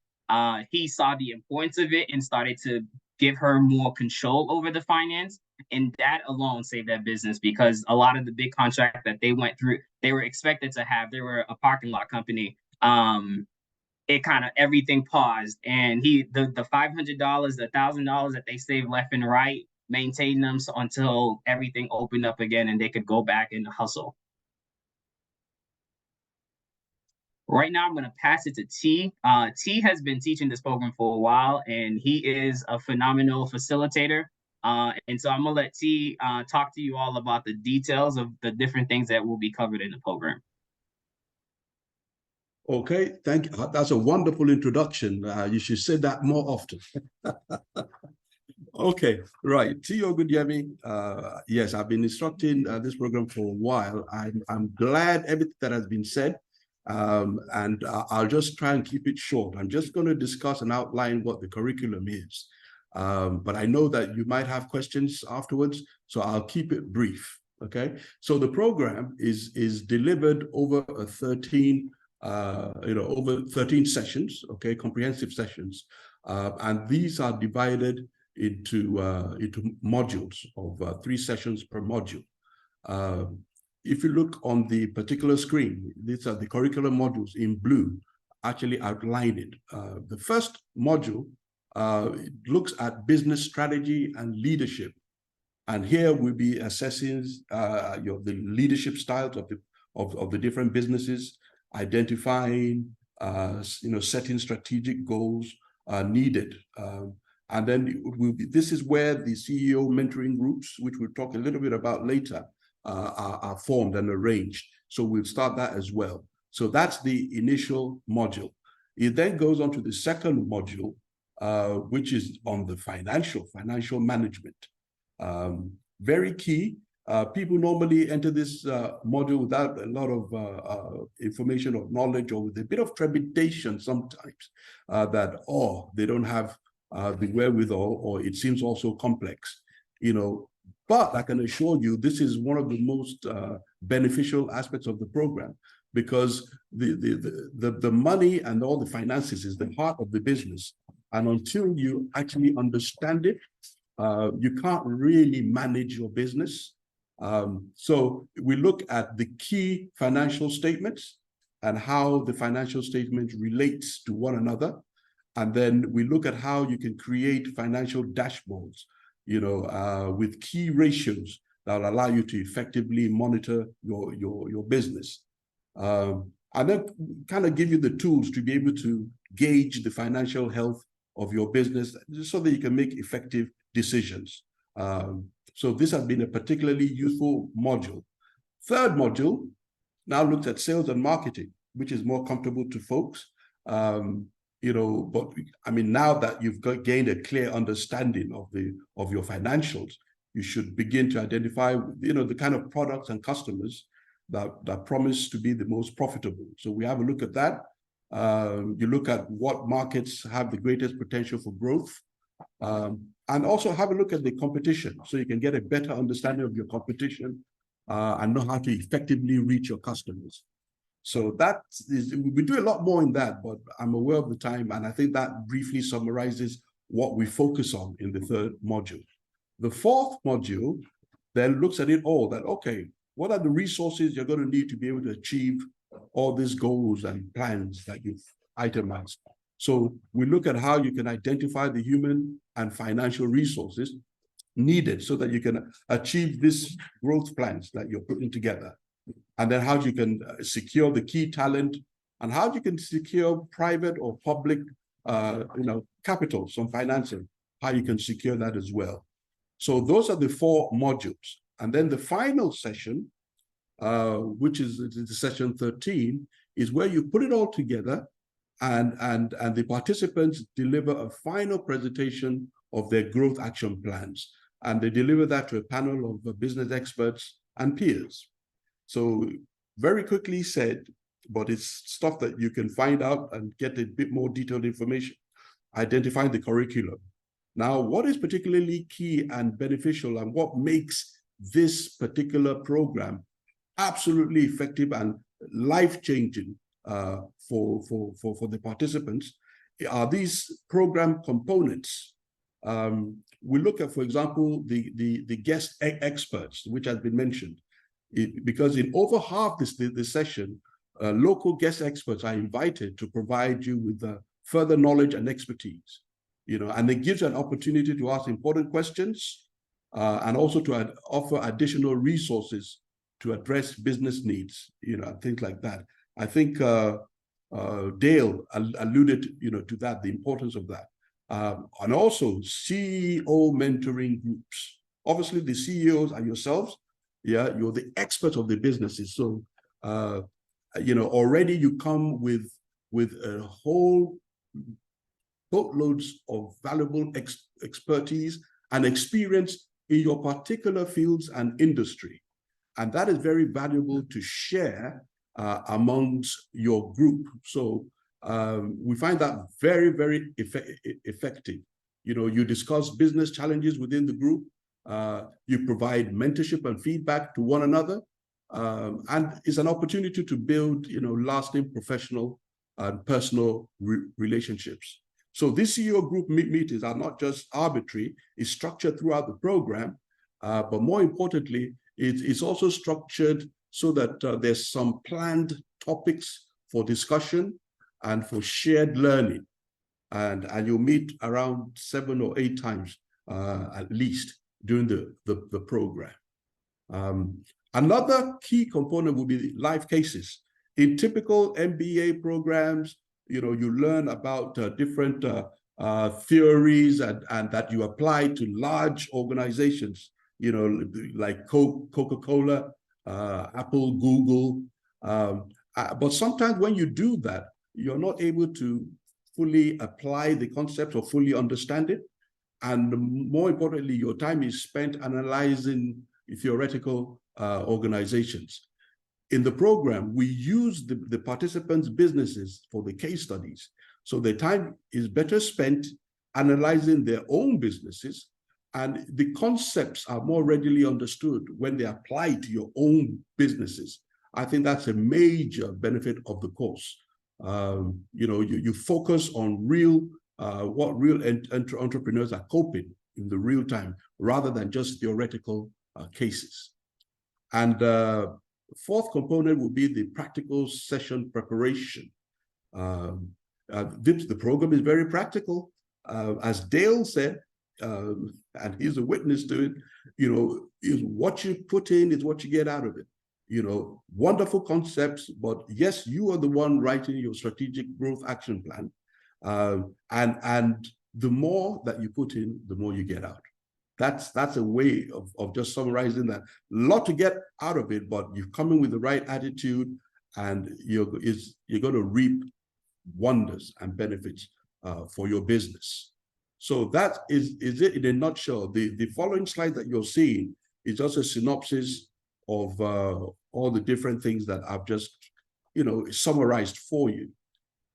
he saw the importance of it and started to give her more control over the finance. And that alone saved that business, because a lot of the big contracts that they went through, they were expected to have, they were a parking lot company. It kind of, everything paused. And the $500, the $1,000 that they saved left and right, maintained them until everything opened up again and they could go back and hustle. Right now, I'm going to pass it to T. T has been teaching this program for a while, and he is a phenomenal facilitator. And so I'm going to let T talk to you all about the details of the different things that will be covered in the program.
Okay, thank you. That's a wonderful introduction. You should say that more often. Okay, right. Tio Gudyemi, yes, I've been instructing this program for a while. I'm glad everything that has been said, and I'll just try and keep it short. I'm just going to discuss and outline what the curriculum is. But I know that you might have questions afterwards, so I'll keep it brief. Okay, so the program is delivered over a 13 sessions, okay, comprehensive sessions, and these are divided into modules of 3 sessions per module. If you look on the particular screen, these are the curriculum modules in blue, actually outlined. The first module looks at business strategy and leadership, and here we'll be assessing the leadership styles of the different businesses, identifying, setting strategic goals needed. And then this is where the CEO mentoring groups, which we'll talk a little bit about later, are formed and arranged. So we'll start that as well. So that's the initial module. It then goes on to the second module, which is on the financial management. Very key. People normally enter this module without a lot of information or knowledge, or with a bit of trepidation sometimes that, they don't have the wherewithal, or it seems also complex, But I can assure you, this is one of the most beneficial aspects of the program, because the money and all the finances is the heart of the business. And until you actually understand it, you can't really manage your business. So we look at the key financial statements and how the financial statement relates to one another. And then we look at how you can create financial dashboards, with key ratios that will allow you to effectively monitor your business. And then kind of give you the tools to be able to gauge the financial health of your business so that you can make effective decisions. So this has been a particularly useful module. Third module now looks at sales and marketing, which is more comfortable to folks. But I mean, now that you've gained a clear understanding of your financials, you should begin to identify, the kind of products and customers that promise to be the most profitable. So we have a look at that. You look at what markets have the greatest potential for growth. And also have a look at the competition, so you can get a better understanding of your competition and know how to effectively reach your customers. So we do a lot more in that, but I'm aware of the time, and I think that briefly summarizes what we focus on in the third module. The fourth module then looks at it all, that, okay, what are the resources you're going to need to be able to achieve all these goals and plans that you've itemized? So we look at how you can identify the human and financial resources needed so that you can achieve these growth plans that you're putting together. And then how you can secure the key talent, and how you can secure private or public, capital, some financing, how you can secure that as well. So those are the 4 modules. And then the final session, which is the session 13, is where you put it all together, and the participants deliver a final presentation of their growth action plans. And they deliver that to a panel of business experts and peers. So very quickly said, but it's stuff that you can find out and get a bit more detailed information. Identifying the curriculum. Now, what is particularly key and beneficial, and what makes this particular program absolutely effective and life-changing for the participants, are these program components. We look at, for example, the guest experts, which has been mentioned. Because in over half the session, local guest experts are invited to provide you with further knowledge and expertise, and it gives you an opportunity to ask important questions and also to offer additional resources to address business needs, and things like that. I think Dale alluded, to that, the importance of that. And also CEO mentoring groups. Obviously, the CEOs are yourselves. Yeah, you're the experts of the businesses. So, already you come with a whole boatloads of valuable expertise and experience in your particular fields and industry. And that is very valuable to share amongst your group. So we find that very, very effective. You discuss business challenges within the group. You provide mentorship and feedback to one another. And it's an opportunity to build, lasting professional and personal relationships. So these CEO group meetings are not just arbitrary, it's structured throughout the program, but more importantly, it's also structured so that there's some planned topics for discussion and for shared learning. And you'll meet around 7 or 8 times at least during the program. Another key component will be live cases. In typical MBA programs, you learn about different theories and that you apply to large organizations, like Coca-Cola, Apple, Google. But sometimes when you do that, you're not able to fully apply the concept or fully understand it. And more importantly, your time is spent analyzing theoretical organizations. In the program, we use the participants' businesses for the case studies. So the time is better spent analyzing their own businesses, and the concepts are more readily understood when they apply to your own businesses. I think that's a major benefit of the course. You focus on what real entrepreneurs are coping in the real time, rather than just theoretical cases. And fourth component will be the practical session preparation. The program is very practical. As Dale said, and he's a witness to it, is what you put in is what you get out of it. Wonderful concepts, but yes, you are the one writing your strategic growth action plan. And the more that you put in, the more you get out. That's a way of just summarizing that. A lot to get out of it, but you've come in with the right attitude, and you're going to reap wonders and benefits for your business. So that is it in a nutshell. The following slide that you're seeing is just a synopsis of all the different things that I've just summarized for you.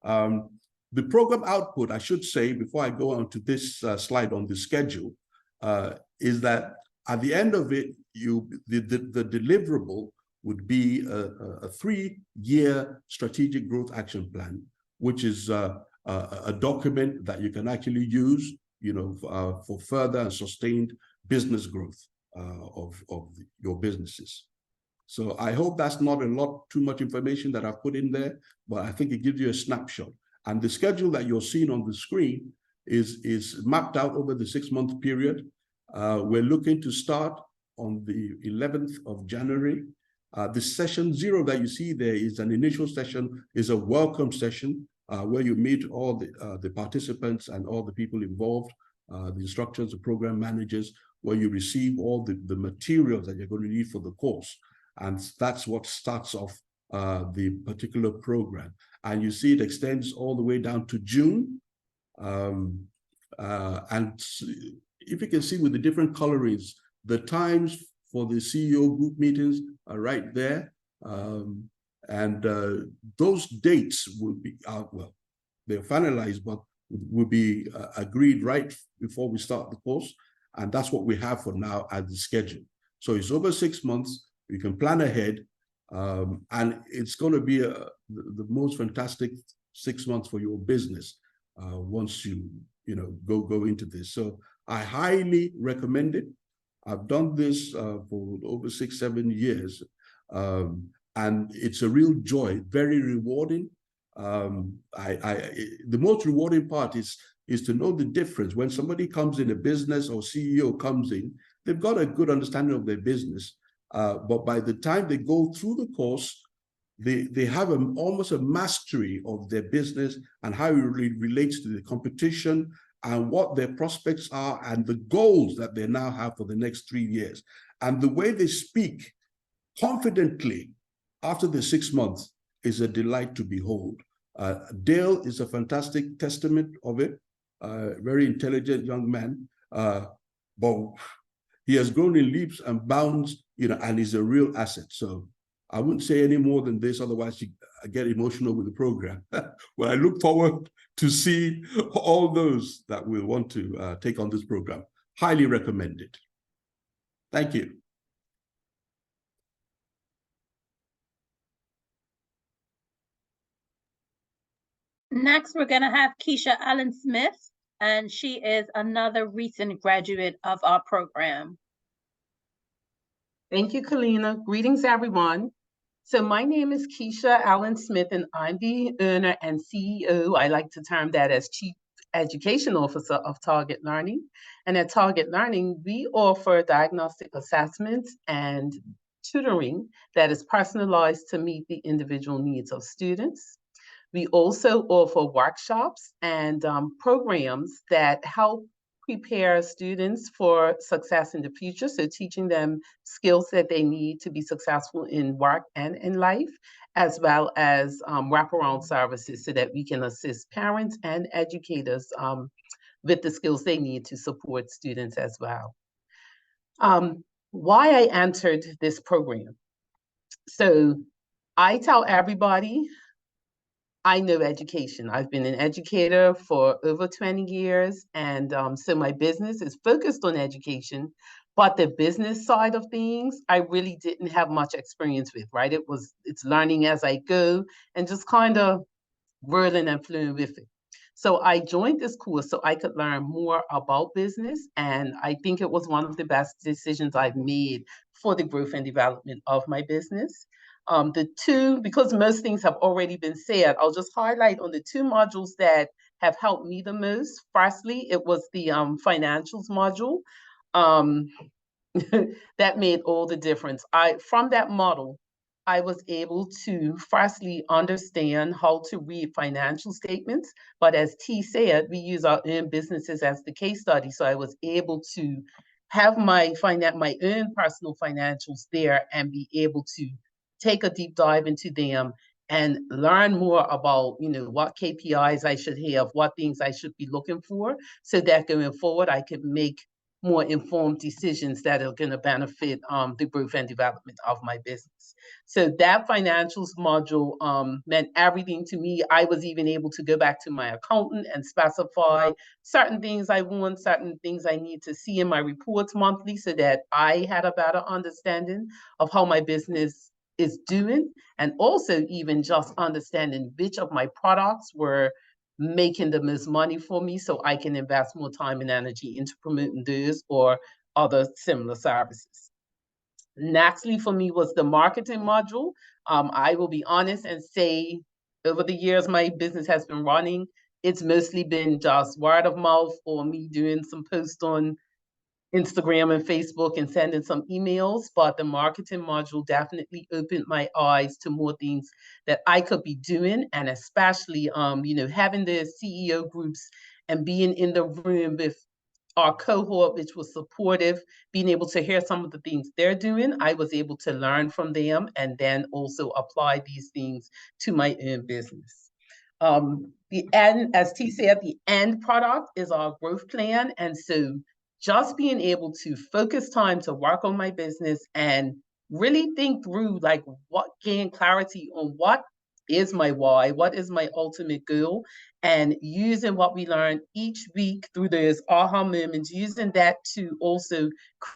The program output, I should say, before I go on to this slide on the schedule, is that at the end of it, the deliverable would be a 3-year strategic growth action plan, which is a document that you can actually use, for further and sustained business growth of your businesses. So I hope that's not too much information that I've put in there, but I think it gives you a snapshot. And the schedule that you're seeing on the screen is mapped out over the 6-month period. We're looking to start on the 11th of January. The session 0 that you see there is an initial session, is a welcome session where you meet all the participants and all the people involved, the instructors, the program managers, where you receive all the materials that you're going to need for the course. And that's what starts off the particular program. And you see it extends all the way down to June. And if you can see with the different colorings, the times for the CEO group meetings are right there. Those dates will be out, well, they're finalized, but will be agreed right before we start the course. And that's what we have for now as the schedule. So it's over 6 months. You can plan ahead. And it's going to be the most fantastic 6 months for your business once you go into this. So I highly recommend it. I've done this for over 6-7 years, and it's a real joy, very rewarding. The most rewarding part is to know the difference when somebody comes in, a business or CEO comes in. They've got a good understanding of their business, but by the time they go through the course, they have almost a mastery of their business and how it relates to the competition and what their prospects are and the goals that they now have for the next 3 years. And the way they speak confidently after the 6 months is a delight to behold. Dale is a fantastic testament of it, very intelligent young man, but he has grown in leaps and bounds, and is a real asset. So I wouldn't say any more than this, otherwise I get emotional with the program. Well, I look forward to see all those that will want to take on this program. Highly recommended. Thank you.
Next, we're going to have Keisha Allen Smith, and she is another recent graduate of our program.
Thank you, Kalina. Greetings, everyone. So my name is Keisha Allen Smith, and I'm the owner and CEO, I like to term that as Chief Education Officer of Target Learning. And at Target Learning, we offer diagnostic assessments and tutoring that is personalized to meet the individual needs of students. We also offer workshops and programs that help prepare students for success in the future. So teaching them skills that they need to be successful in work and in life, as well as wraparound services so that we can assist parents and educators with the skills they need to support students as well. Why I entered this program. So I tell everybody, I know education. I've been an educator for over 20 years. And so my business is focused on education, but the business side of things, I really didn't have much experience with, right? It's learning as I go and just kind of whirling and flowing with it. So I joined this course so I could learn more about business. And I think it was one of the best decisions I've made for the growth and development of my business. Because most things have already been said, I'll just highlight on the 2 modules that have helped me the most. Firstly, it was the financials module. That made all the difference. From that model, I was able to firstly understand how to read financial statements. But as T said, we use our own businesses as the case study. So I was able to have my own personal financials there and be able to take a deep dive into them and learn more about, what KPIs I should have, what things I should be looking for, so that going forward, I could make more informed decisions that are going to benefit the growth and development of my business. So that financials module meant everything to me. I was even able to go back to my accountant and specify certain things I want, certain things I need to see in my reports monthly so that I had a better understanding of how my business is doing, and also even just understanding which of my products were making the most money for me so I can invest more time and energy into promoting those or other similar services. Nextly for me was the marketing module. I will be honest and say over the years my business has been running, it's mostly been just word of mouth or me doing some posts on Instagram and Facebook and sending some emails, but the marketing module definitely opened my eyes to more things that I could be doing, and especially, having the CEO groups and being in the room with our cohort, which was supportive, being able to hear some of the things they're doing. I was able to learn from them and then also apply these things to my own business. The end, as T said, the end product is our growth plan, and so just being able to focus time to work on my business and really think through gain clarity on what is my why, what is my ultimate goal, and using what we learn each week through those aha moments, using that to also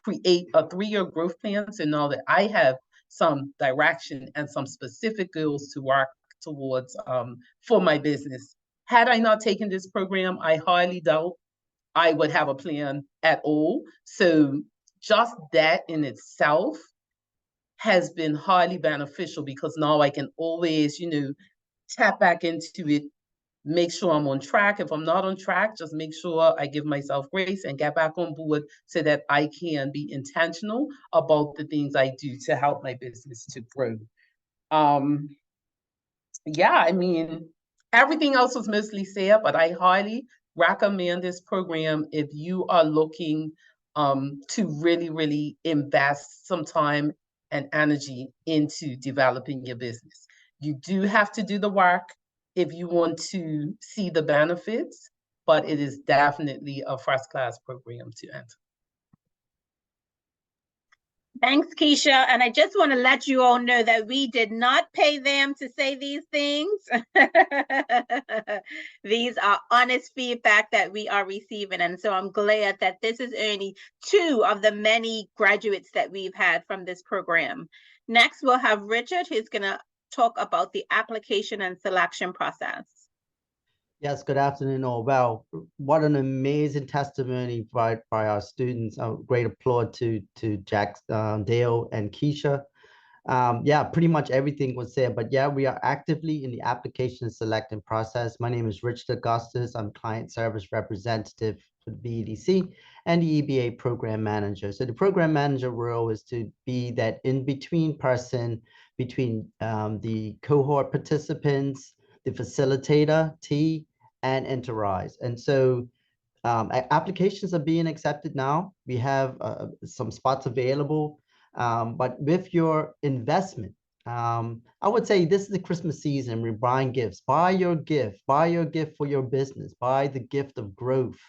create a 3-year growth plan. So now that I have some direction and some specific goals to work towards for my business. Had I not taken this program, I highly doubt I would have a plan at all. So just that in itself has been highly beneficial, because now I can always, tap back into it, make sure I'm on track. If I'm not on track, just make sure I give myself grace and get back on board so that I can be intentional about the things I do to help my business to grow. yeah, I mean, everything else was mostly said, but I highly recommend this program if you are looking to really, really invest some time and energy into developing your business. You do have to do the work if you want to see the benefits, but it is definitely a first-class program to enter.
Thanks, Keisha. And I just want to let you all know that we did not pay them to say these things. These are honest feedback that we are receiving. And so I'm glad that this is only 2 of the many graduates that we've had from this program. Next, we'll have Richard, who's going to talk about the application and selection process.
Yes, good afternoon all. Well, what an amazing testimony by our students. A great applaud to Jack, Dale, and Keisha. Yeah, pretty much everything was said, but yeah, we are actively in the application selecting process. My name is Richard Augustus. I'm client service representative for the BEDC and the EBA program manager. So the program manager role is to be that in-between person between the cohort participants, the facilitator, T, and Enterprise. And so applications are being accepted now. We have some spots available, but with your investment, I would say this is the Christmas season. We're buying gifts. Buy your gift for your business. Buy the gift of growth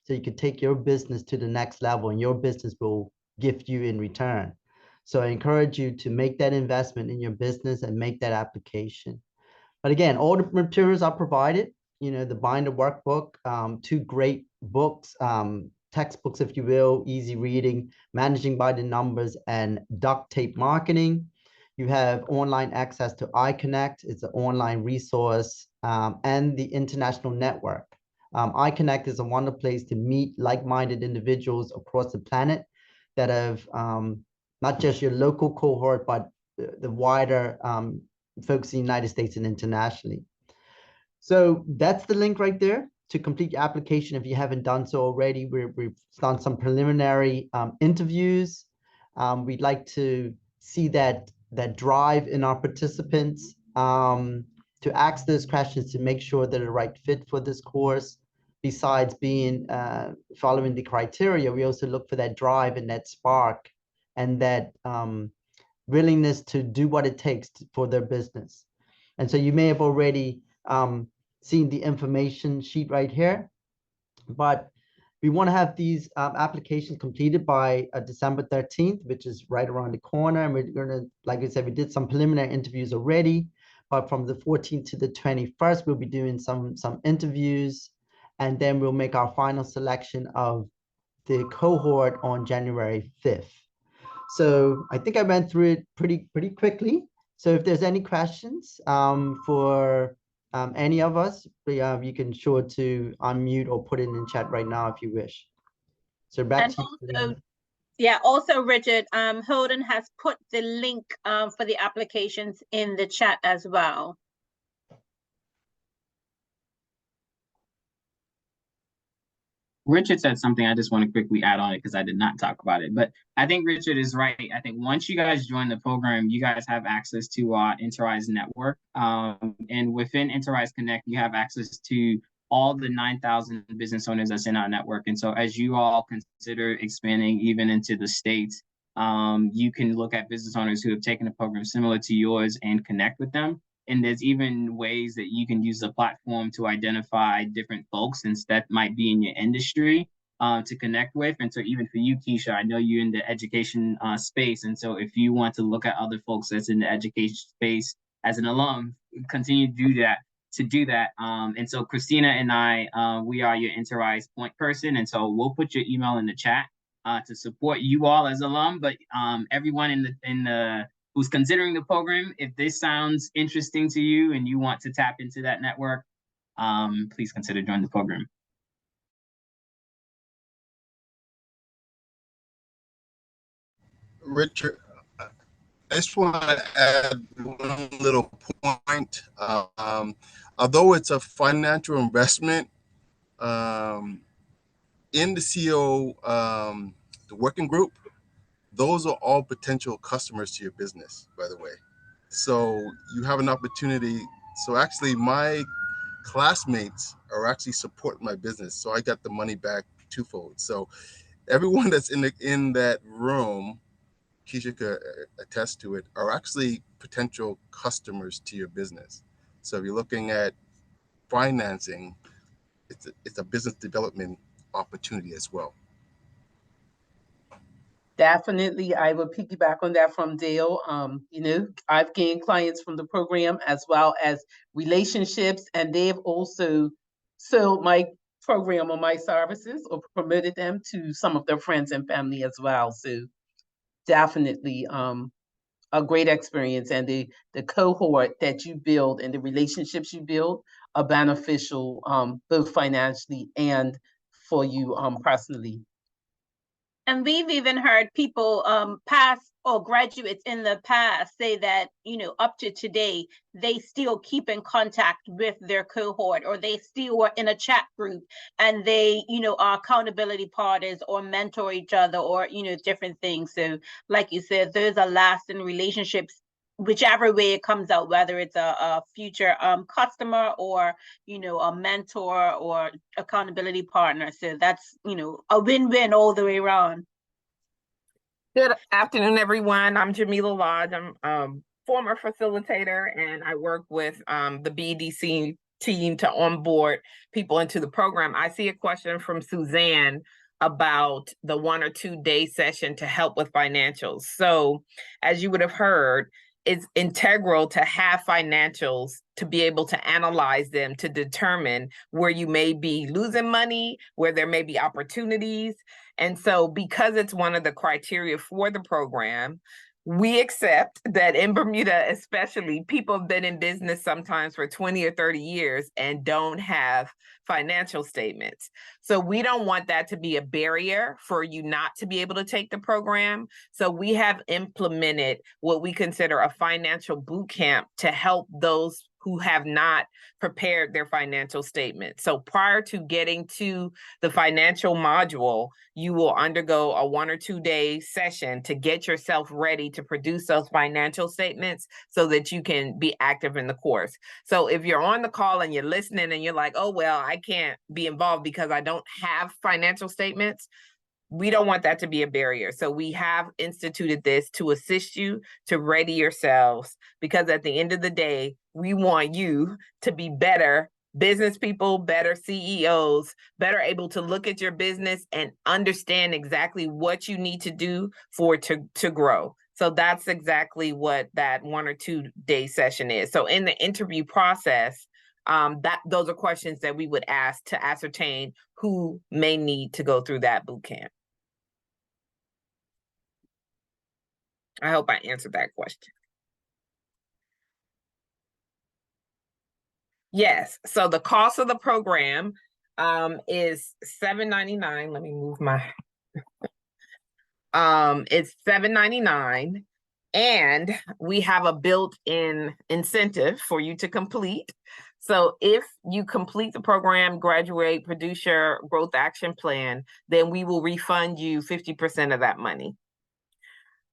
so you can take your business to the next level and your business will gift you in return. So I encourage you to make that investment in your business and make that application. But again, all the materials are provided, the binder workbook, 2 great books, textbooks, if you will, easy reading, managing by the numbers, and duct tape marketing. You have online access to iConnect. It's an online resource, and the international network. iConnect is a wonderful place to meet like-minded individuals across the planet that have not just your local cohort, but the wider folks in the United States and internationally. So that's the link right there to complete your application. If you haven't done so already, we've done some preliminary interviews. We'd like to see that drive in our participants to ask those questions to make sure they're the right fit for this course. Besides being following the criteria, we also look for that drive and that spark and that willingness to do what it takes for their business. And so you may have already seen the information sheet right here, but we want to have these applications completed by December 13th, which is right around the corner. And we're going to, like I said, we did some preliminary interviews already, but from the 14th to the 21st, we'll be doing some interviews, and then we'll make our final selection of the cohort on January 5th. So I think I went through it pretty quickly. So if there's any questions for any of us, you can sure to unmute or put it in chat right now if you wish. So back to you.
Yeah, also Richard, Holden has put the link for the applications in the chat as well.
Richard said something I just want to quickly add on it because I did not talk about it. But I think Richard is right. I think once you guys join the program, you guys have access to our Enterprise network. And within Enterprise Connect, you have access to all the 9,000 business owners that's in our network. And so as you all consider expanding even into the States, you can look at business owners who have taken a program similar to yours and connect with them. And there's even ways that you can use the platform to identify different folks and that might be in your industry to connect with. And so even for you, Keisha, I know you're in the education space. And so if you want to look at other folks that's in the education space as an alum, continue to do that. And so Christina and I, we are your Enterprise point person. And so we'll put your email in the chat to support you all as alum, but everyone in the who's considering the program, if this sounds interesting to you and you want to tap into that network, please consider joining the program.
Richard, I just want to add one little point. Although it's a financial investment, in the CEO, the working group, those are all potential customers to your business, by the way. So you have an opportunity So actually my classmates are actually supporting my business. So I got the money back twofold. So everyone that's in that room, Keisha could attest to it, are actually potential customers to your business. So if you're looking at financing, it's a business development opportunity as well.
Definitely, I would piggyback on that from Dale. You know, I've gained clients from the program as well as relationships, and they've also sold my program or my services or promoted them to some of their friends and family as well. So definitely a great experience, and the cohort that you build and the relationships you build are beneficial both financially and for you personally.
And we've even heard people past or graduates in the past say that, you know, up to today, they still keep in contact with their cohort, or they still are in a chat group, and they, you know, are accountability partners or mentor each other, or, you know, different things. So like you said, those are lasting relationships, whichever way it comes out, whether it's a future customer, or, you know, a mentor or accountability partner. So that's, you know, a win-win all the way around.
Good afternoon, everyone. I'm Jamila Lodge. I'm former facilitator, and I work with the BDC team to onboard people into the program. I see a question from Suzanne about the 1 or 2 day session to help with financials. So as you would have heard, it's integral to have financials to be able to analyze them, to determine where you may be losing money, where there may be opportunities. And so because it's one of the criteria for the program, we accept that in Bermuda, especially, people have been in business sometimes for 20 or 30 years and don't have financial statements. So we don't want that to be a barrier for you not to be able to take the program. So we have implemented what we consider a financial boot camp to help those who have not prepared their financial statement. So prior to getting to the financial module, you will undergo a 1 or 2 day session to get yourself ready to produce those financial statements so that you can be active in the course. So if you're on the call and you're listening and you're like, oh, well, I can't be involved because I don't have financial statements, we don't want that to be a barrier. So we have instituted this to assist you to ready yourselves, because at the end of the day, we want you to be better business people, better CEOs, better able to look at your business and understand exactly what you need to do for it to grow. So that's exactly what that 1 or 2 day session is. So in the interview process, those are questions that we would ask to ascertain who may need to go through that boot camp. I hope I answered that question. Yes, so the cost of the program is $7.99. Let me move my it's $7.99, and we have a built-in incentive for you to complete. So if you complete the program, graduate, produce your growth action plan, then we will refund you 50% of that money.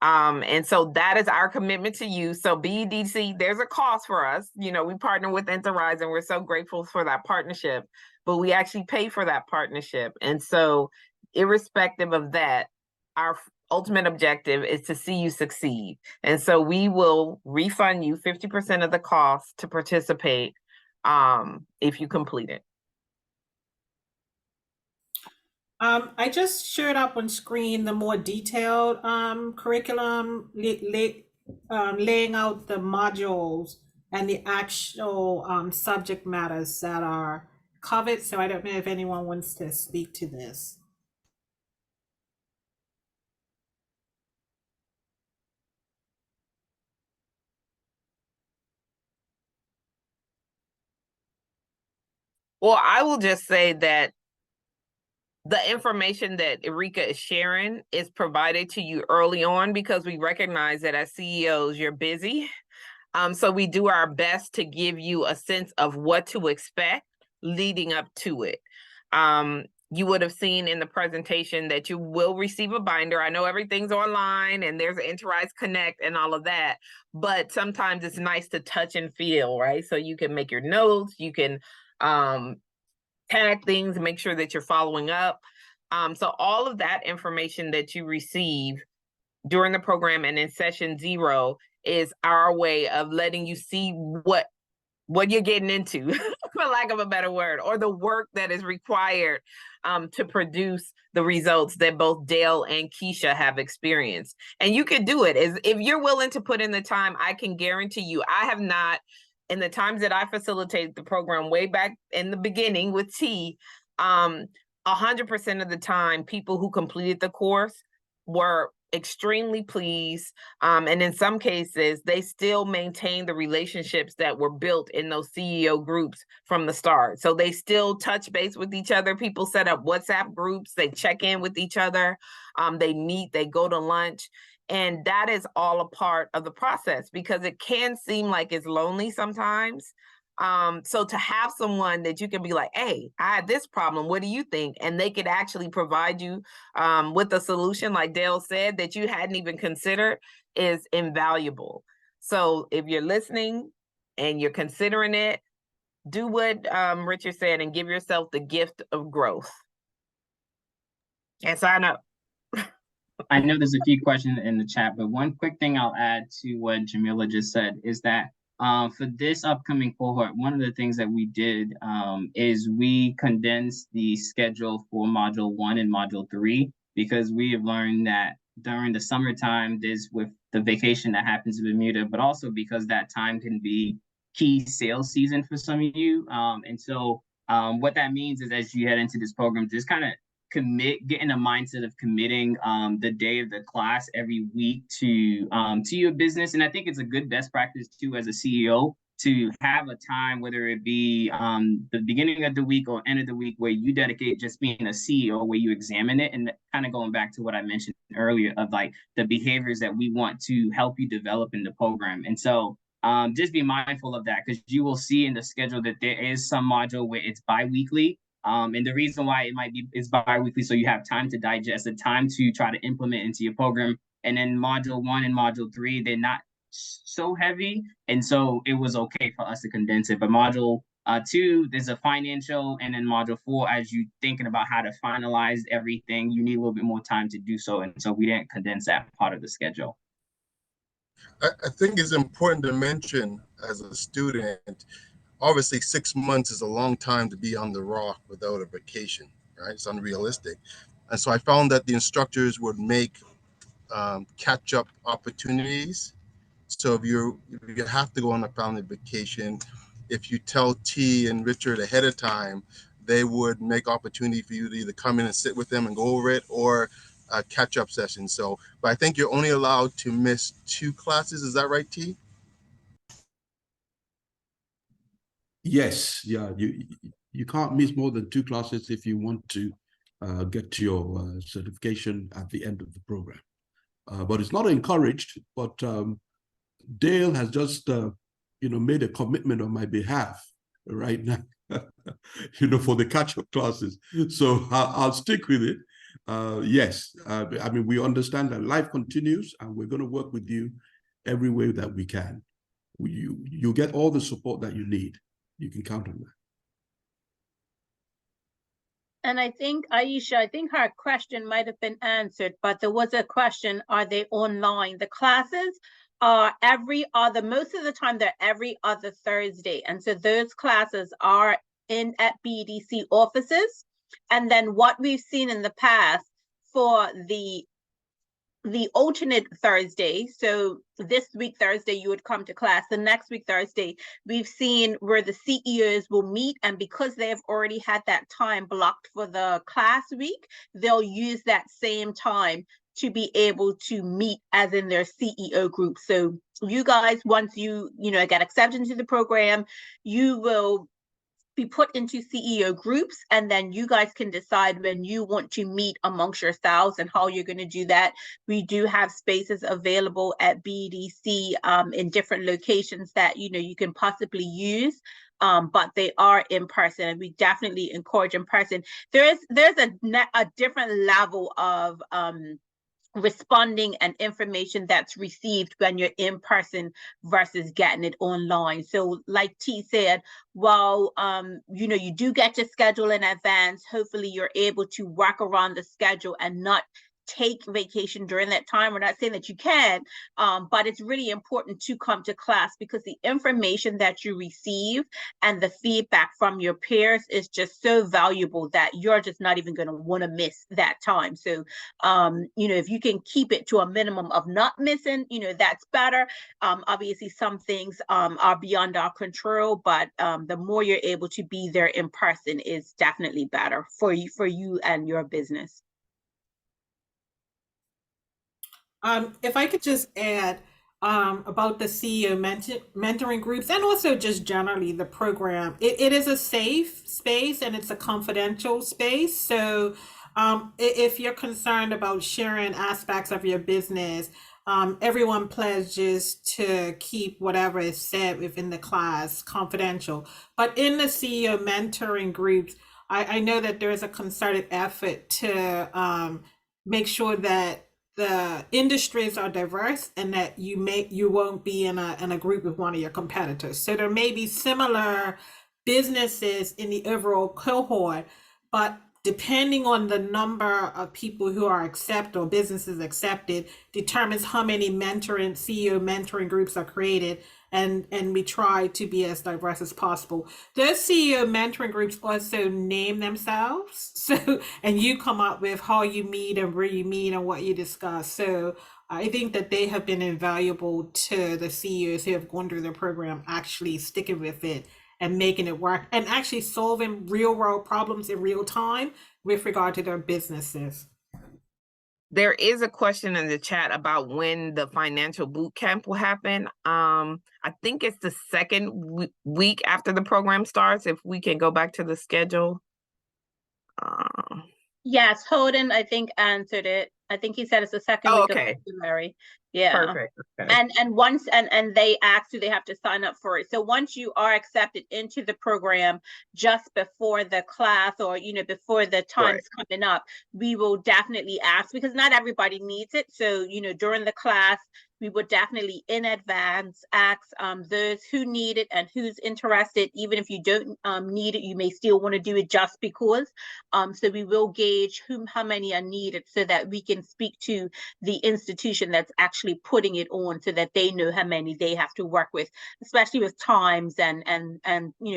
And so that is our commitment to you. So BDC, there's a cost for us. You know, we partner with Enterprise and we're so grateful for that partnership, but we actually pay for that partnership. And so irrespective of that, our ultimate objective is to see you succeed. And so we will refund you 50% of the cost to participate if you complete it.
I just shared up on screen the more detailed curriculum, laying out the modules and the actual subject matters that are covered. So I don't know if anyone wants to speak to this.
Well, I will just say that the information that Erika is sharing is provided to you early on because we recognize that as CEOs, you're busy. So we do our best to give you a sense of what to expect leading up to it. You would have seen in the presentation that you will receive a binder. I know everything's online and there's an Enterprise Connect and all of that, but sometimes it's nice to touch and feel, right? So you can make your notes, you can tag things, make sure that you're following up. So all of that information that you receive during the program and in session 0 is our way of letting you see what you're getting into, for lack of a better word, or the work that is required to produce the results that both Dale and Keisha have experienced. And you could do it. If you're willing to put in the time, I can guarantee you, I have not, in the times that I facilitated the program way back in the beginning with T, 100% of the time, people who completed the course were extremely pleased. And in some cases, they still maintain the relationships that were built in those CEO groups from the start. So they still touch base with each other. People set up WhatsApp groups, they check in with each other, they meet, they go to lunch. And that is all a part of the process, because it can seem like it's lonely sometimes. So to have someone that you can be like, hey, I had this problem, what do you think? And they could actually provide you with a solution, like Dale said, that you hadn't even considered, is invaluable. So if you're listening and you're considering it, do what Richard said and give yourself the gift of growth and sign up.
I know there's a few questions in the chat, but one quick thing I'll add to what Jamila just said is that for this upcoming cohort, one of the things that we did is we condensed the schedule for Module 1 and Module 3, because we have learned that during the summertime, there's with the vacation that happens in Bermuda, but also because that time can be key sales season for some of you. And so what that means is, as you head into this program, just kind of get in a mindset of committing the day of the class every week to your business. And I think it's a good best practice too, as a CEO, to have a time, whether it be the beginning of the week or end of the week, where you dedicate just being a CEO, where you examine it, and kind of going back to what I mentioned earlier of like the behaviors that we want to help you develop in the program. And so just be mindful of that, because you will see in the schedule that there is some module where it's bi-weekly. And the reason why it might be is bi-weekly, so you have time to digest, the time to try to implement into your program. And then Module 1 and Module 3, they're not so heavy, and so it was okay for us to condense it. But Module 2, there's a financial, and then Module 4, as you thinking about how to finalize everything, you need a little bit more time to do so, and so we didn't condense that part of the schedule.
I think it's important to mention, as a student, obviously 6 months is a long time to be on the rock without a vacation, right? It's unrealistic. And so I found that the instructors would make catch-up opportunities. So if you have to go on a family vacation, if you tell T and Richard ahead of time, they would make opportunity for you to either come in and sit with them and go over it, or a catch-up session. So, but I think you're only allowed to miss 2 classes. Is that right, T?
Yes, yeah, you can't miss more than 2 classes if you want to get to your certification at the end of the program. But it's not encouraged. But Dale has just made a commitment on my behalf right now, for the catch-up classes. So I'll stick with it. Yes, I mean, we understand that life continues, and we're going to work with you every way that we can. You'll get all the support that you need. You can count on that.
And I think, Aisha, her question might have been answered, but there was a question, are they online? The classes are most of the time they're every other Thursday. And so those classes are at BDC offices. And then what we've seen in the past for the alternate Thursday, so this week Thursday you would come to class, the next week Thursday we've seen where the CEOs will meet, and because they have already had that time blocked for the class week, they'll use that same time to be able to meet as in their CEO group. So you guys, once you get accepted into the program, you will be put into CEO groups, and then you guys can decide when you want to meet amongst yourselves and how you're going to do that. We do have spaces available at BDC in different locations that you can possibly use, but they are in person, and we definitely encourage in person. There's a different level of responding and information that's received when you're in person versus getting it online. So like T said, while you do get your schedule in advance, hopefully you're able to work around the schedule and not take vacation during that time. We're not saying that you can, but it's really important to come to class, because the information that you receive and the feedback from your peers is just so valuable that you're just not even going to want to miss that time. So if you can keep it to a minimum of not missing, that's better. Obviously some things are beyond our control, but the more you're able to be there in person is definitely better for you and your business.
If I could just add about the CEO mentoring groups, and also just generally the program, it is a safe space and it's a confidential space. So if you're concerned about sharing aspects of your business, everyone pledges to keep whatever is said within the class confidential. But in the CEO mentoring groups, I know that there is a concerted effort to make sure that the industries are diverse and that you won't be in a group with one of your competitors. So there may be similar businesses in the overall cohort, but depending on the number of people who are accepted or businesses accepted determines how many CEO mentoring groups are created, and we try to be as diverse as possible. Those CEO mentoring groups also name themselves, so, and you come up with how you meet and where you meet and what you discuss. So I think that they have been invaluable to the CEOs who have gone through the program, actually sticking with it and making it work, and actually solving real world problems in real time with regard to their businesses.
There is a question in the chat about when the financial boot camp will happen. I think it's the second week after the program starts, if we can go back to the schedule.
Yes, Holden, I think, answered it. I think he said it's the second week of February. Yeah.
Perfect. Okay.
And once and they ask you, they have to sign up for it. So once you are accepted into the program just before the class, or before the time's coming up, we will definitely ask, because not everybody needs it. So during the class, we would definitely in advance ask those who need it and who's interested. Even if you don't need it, you may still want to do it just because. So we will gauge how many are needed, so that we can speak to the institution that's actually putting it on, so that they know how many they have to work with, especially with times and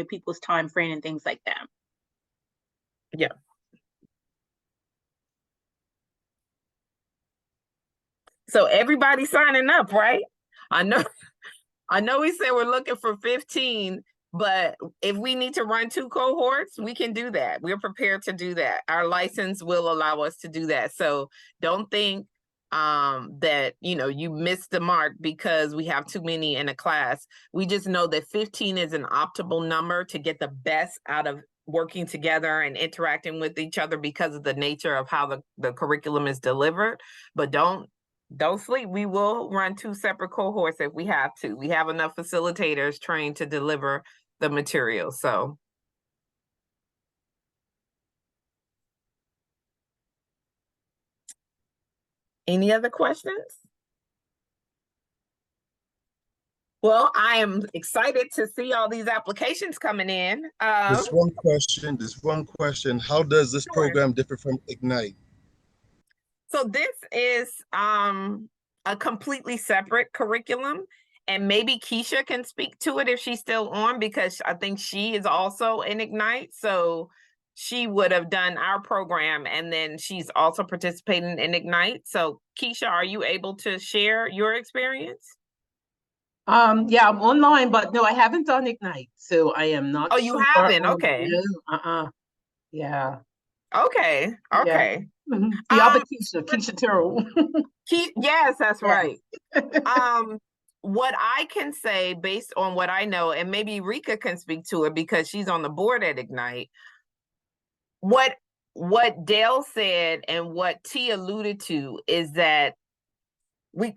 people's time frame and things like that.
Yeah. So everybody's signing up, right? I know we said we're looking for 15, but if we need to run 2 cohorts, we can do that. We're prepared to do that. Our license will allow us to do that. So don't think that you missed the mark because we have too many in a class. We just know that 15 is an optimal number to get the best out of working together and interacting with each other, because of the nature of how the curriculum is delivered. But don't sleep. We will run 2 separate cohorts if we have to. We have enough facilitators trained to deliver the material. So any other questions? Well, I am excited to see all these applications coming in.
There's one question. How does this program differ from Ignite?
So this is a completely separate curriculum, and maybe Keisha can speak to it if she's still on, because I think she is also in Ignite. So she would have done our program, and then she's also participating in Ignite. So Keisha, are you able to share your experience?
Yeah, I'm online, but no, I haven't done Ignite, so I am not.
Oh, you haven't? Okay.
No, yeah.
Okay.
Yeah. The other Keisha Terrell.
Yes, that's right. what I can say based on what I know, and maybe Rika can speak to it because she's on the board at Ignite, what Dale said and what T alluded to is that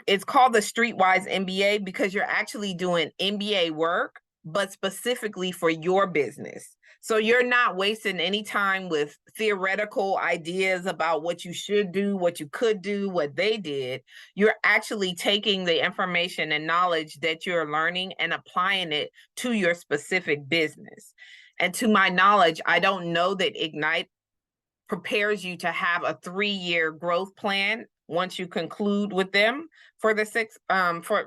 it's called the StreetWise MBA because you're actually doing MBA work, but specifically for your business. So you're not wasting any time with theoretical ideas about what you should do, what you could do, what they did. You're actually taking the information and knowledge that you're learning and applying it to your specific business. And to my knowledge, I don't know that Ignite prepares you to have a 3-year growth plan once you conclude with them for the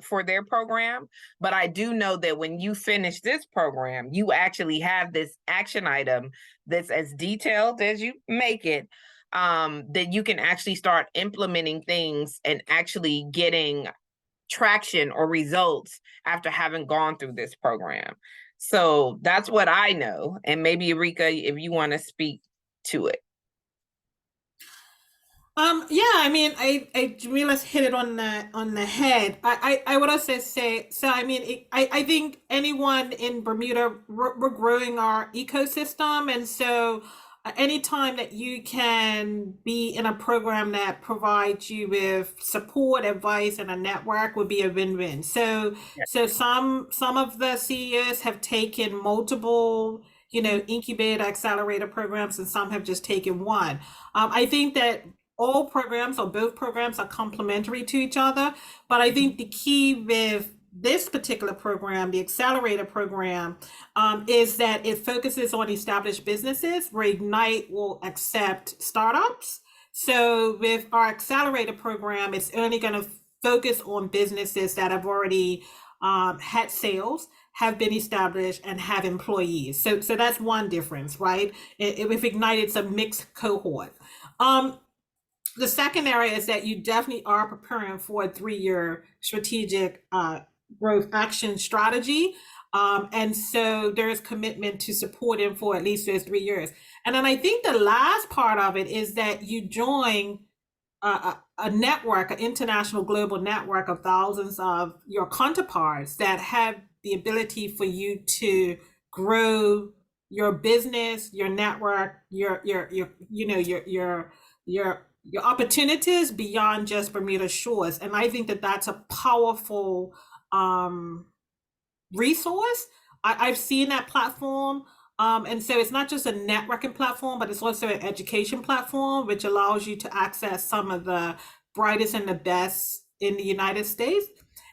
for their program. But I do know that when you finish this program, you actually have this action item that's as detailed as you make it, that you can actually start implementing things and actually getting traction or results after having gone through this program. So that's what I know. And maybe Rika, if you want to speak to it.
Yeah, I mean, Jamila's hit it on the head. I would also say, so I mean, I think anyone in Bermuda, we're growing our ecosystem, and so anytime that you can be in a program that provides you with support, advice, and a network would be a win-win. So some of the CEOs have taken multiple, incubator, accelerator programs, and some have just taken one. I think that all programs or both programs are complementary to each other. But I think the key with this particular program, the Accelerator program, is that it focuses on established businesses where Ignite will accept startups. So with our Accelerator program, it's only going to focus on businesses that have already had sales, have been established, and have employees. So that's one difference, right? With Ignite, it's a mixed cohort. The second area is that you definitely are preparing for a 3-year strategic growth action strategy. And so there is commitment to support him for at least those 3 years. And then I think the last part of it is that you join a network, an international global network of thousands of your counterparts that have the ability for you to grow your business, your network, your opportunities beyond just Bermuda shores. And I think that that's a powerful resource. I've seen that platform. And so it's not just a networking platform, but it's also an education platform, which allows you to access some of the brightest and the best in the United States.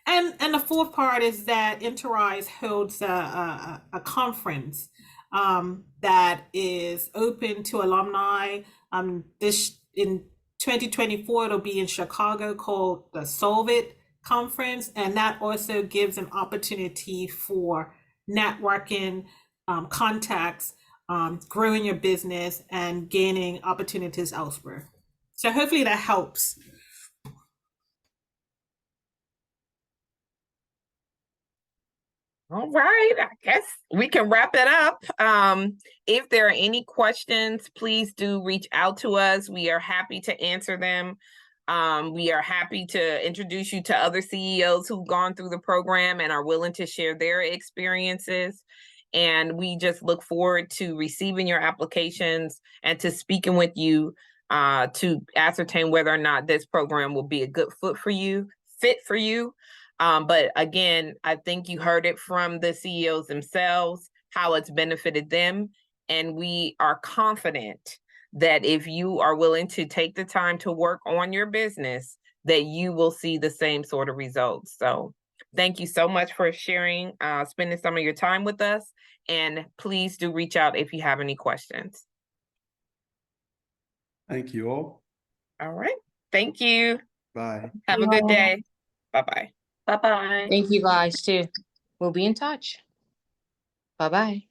And the fourth part is that Enterprise holds a conference that is open to alumni. In 2024, it'll be in Chicago, called the Solve It Conference. And that also gives an opportunity for networking, contacts, growing your business, and gaining opportunities elsewhere. So hopefully that helps.
All right, I guess we can wrap it up. If there are any questions, please do reach out to us. We are happy to answer them. We are happy to introduce you to other CEOs who've gone through the program and are willing to share their experiences. And we just look forward to receiving your applications and to speaking with you to ascertain whether or not this program will be a good fit for you. But again, I think you heard it from the CEOs themselves, how it's benefited them. And we are confident that if you are willing to take the time to work on your business, that you will see the same sort of results. So thank you so much for sharing, spending some of your time with us. And please do reach out if you have any questions.
Thank you all.
All right. Thank you.
Bye.
Have a good day. Bye-bye.
Bye-bye.
Thank you guys too. We'll be in touch. Bye-bye.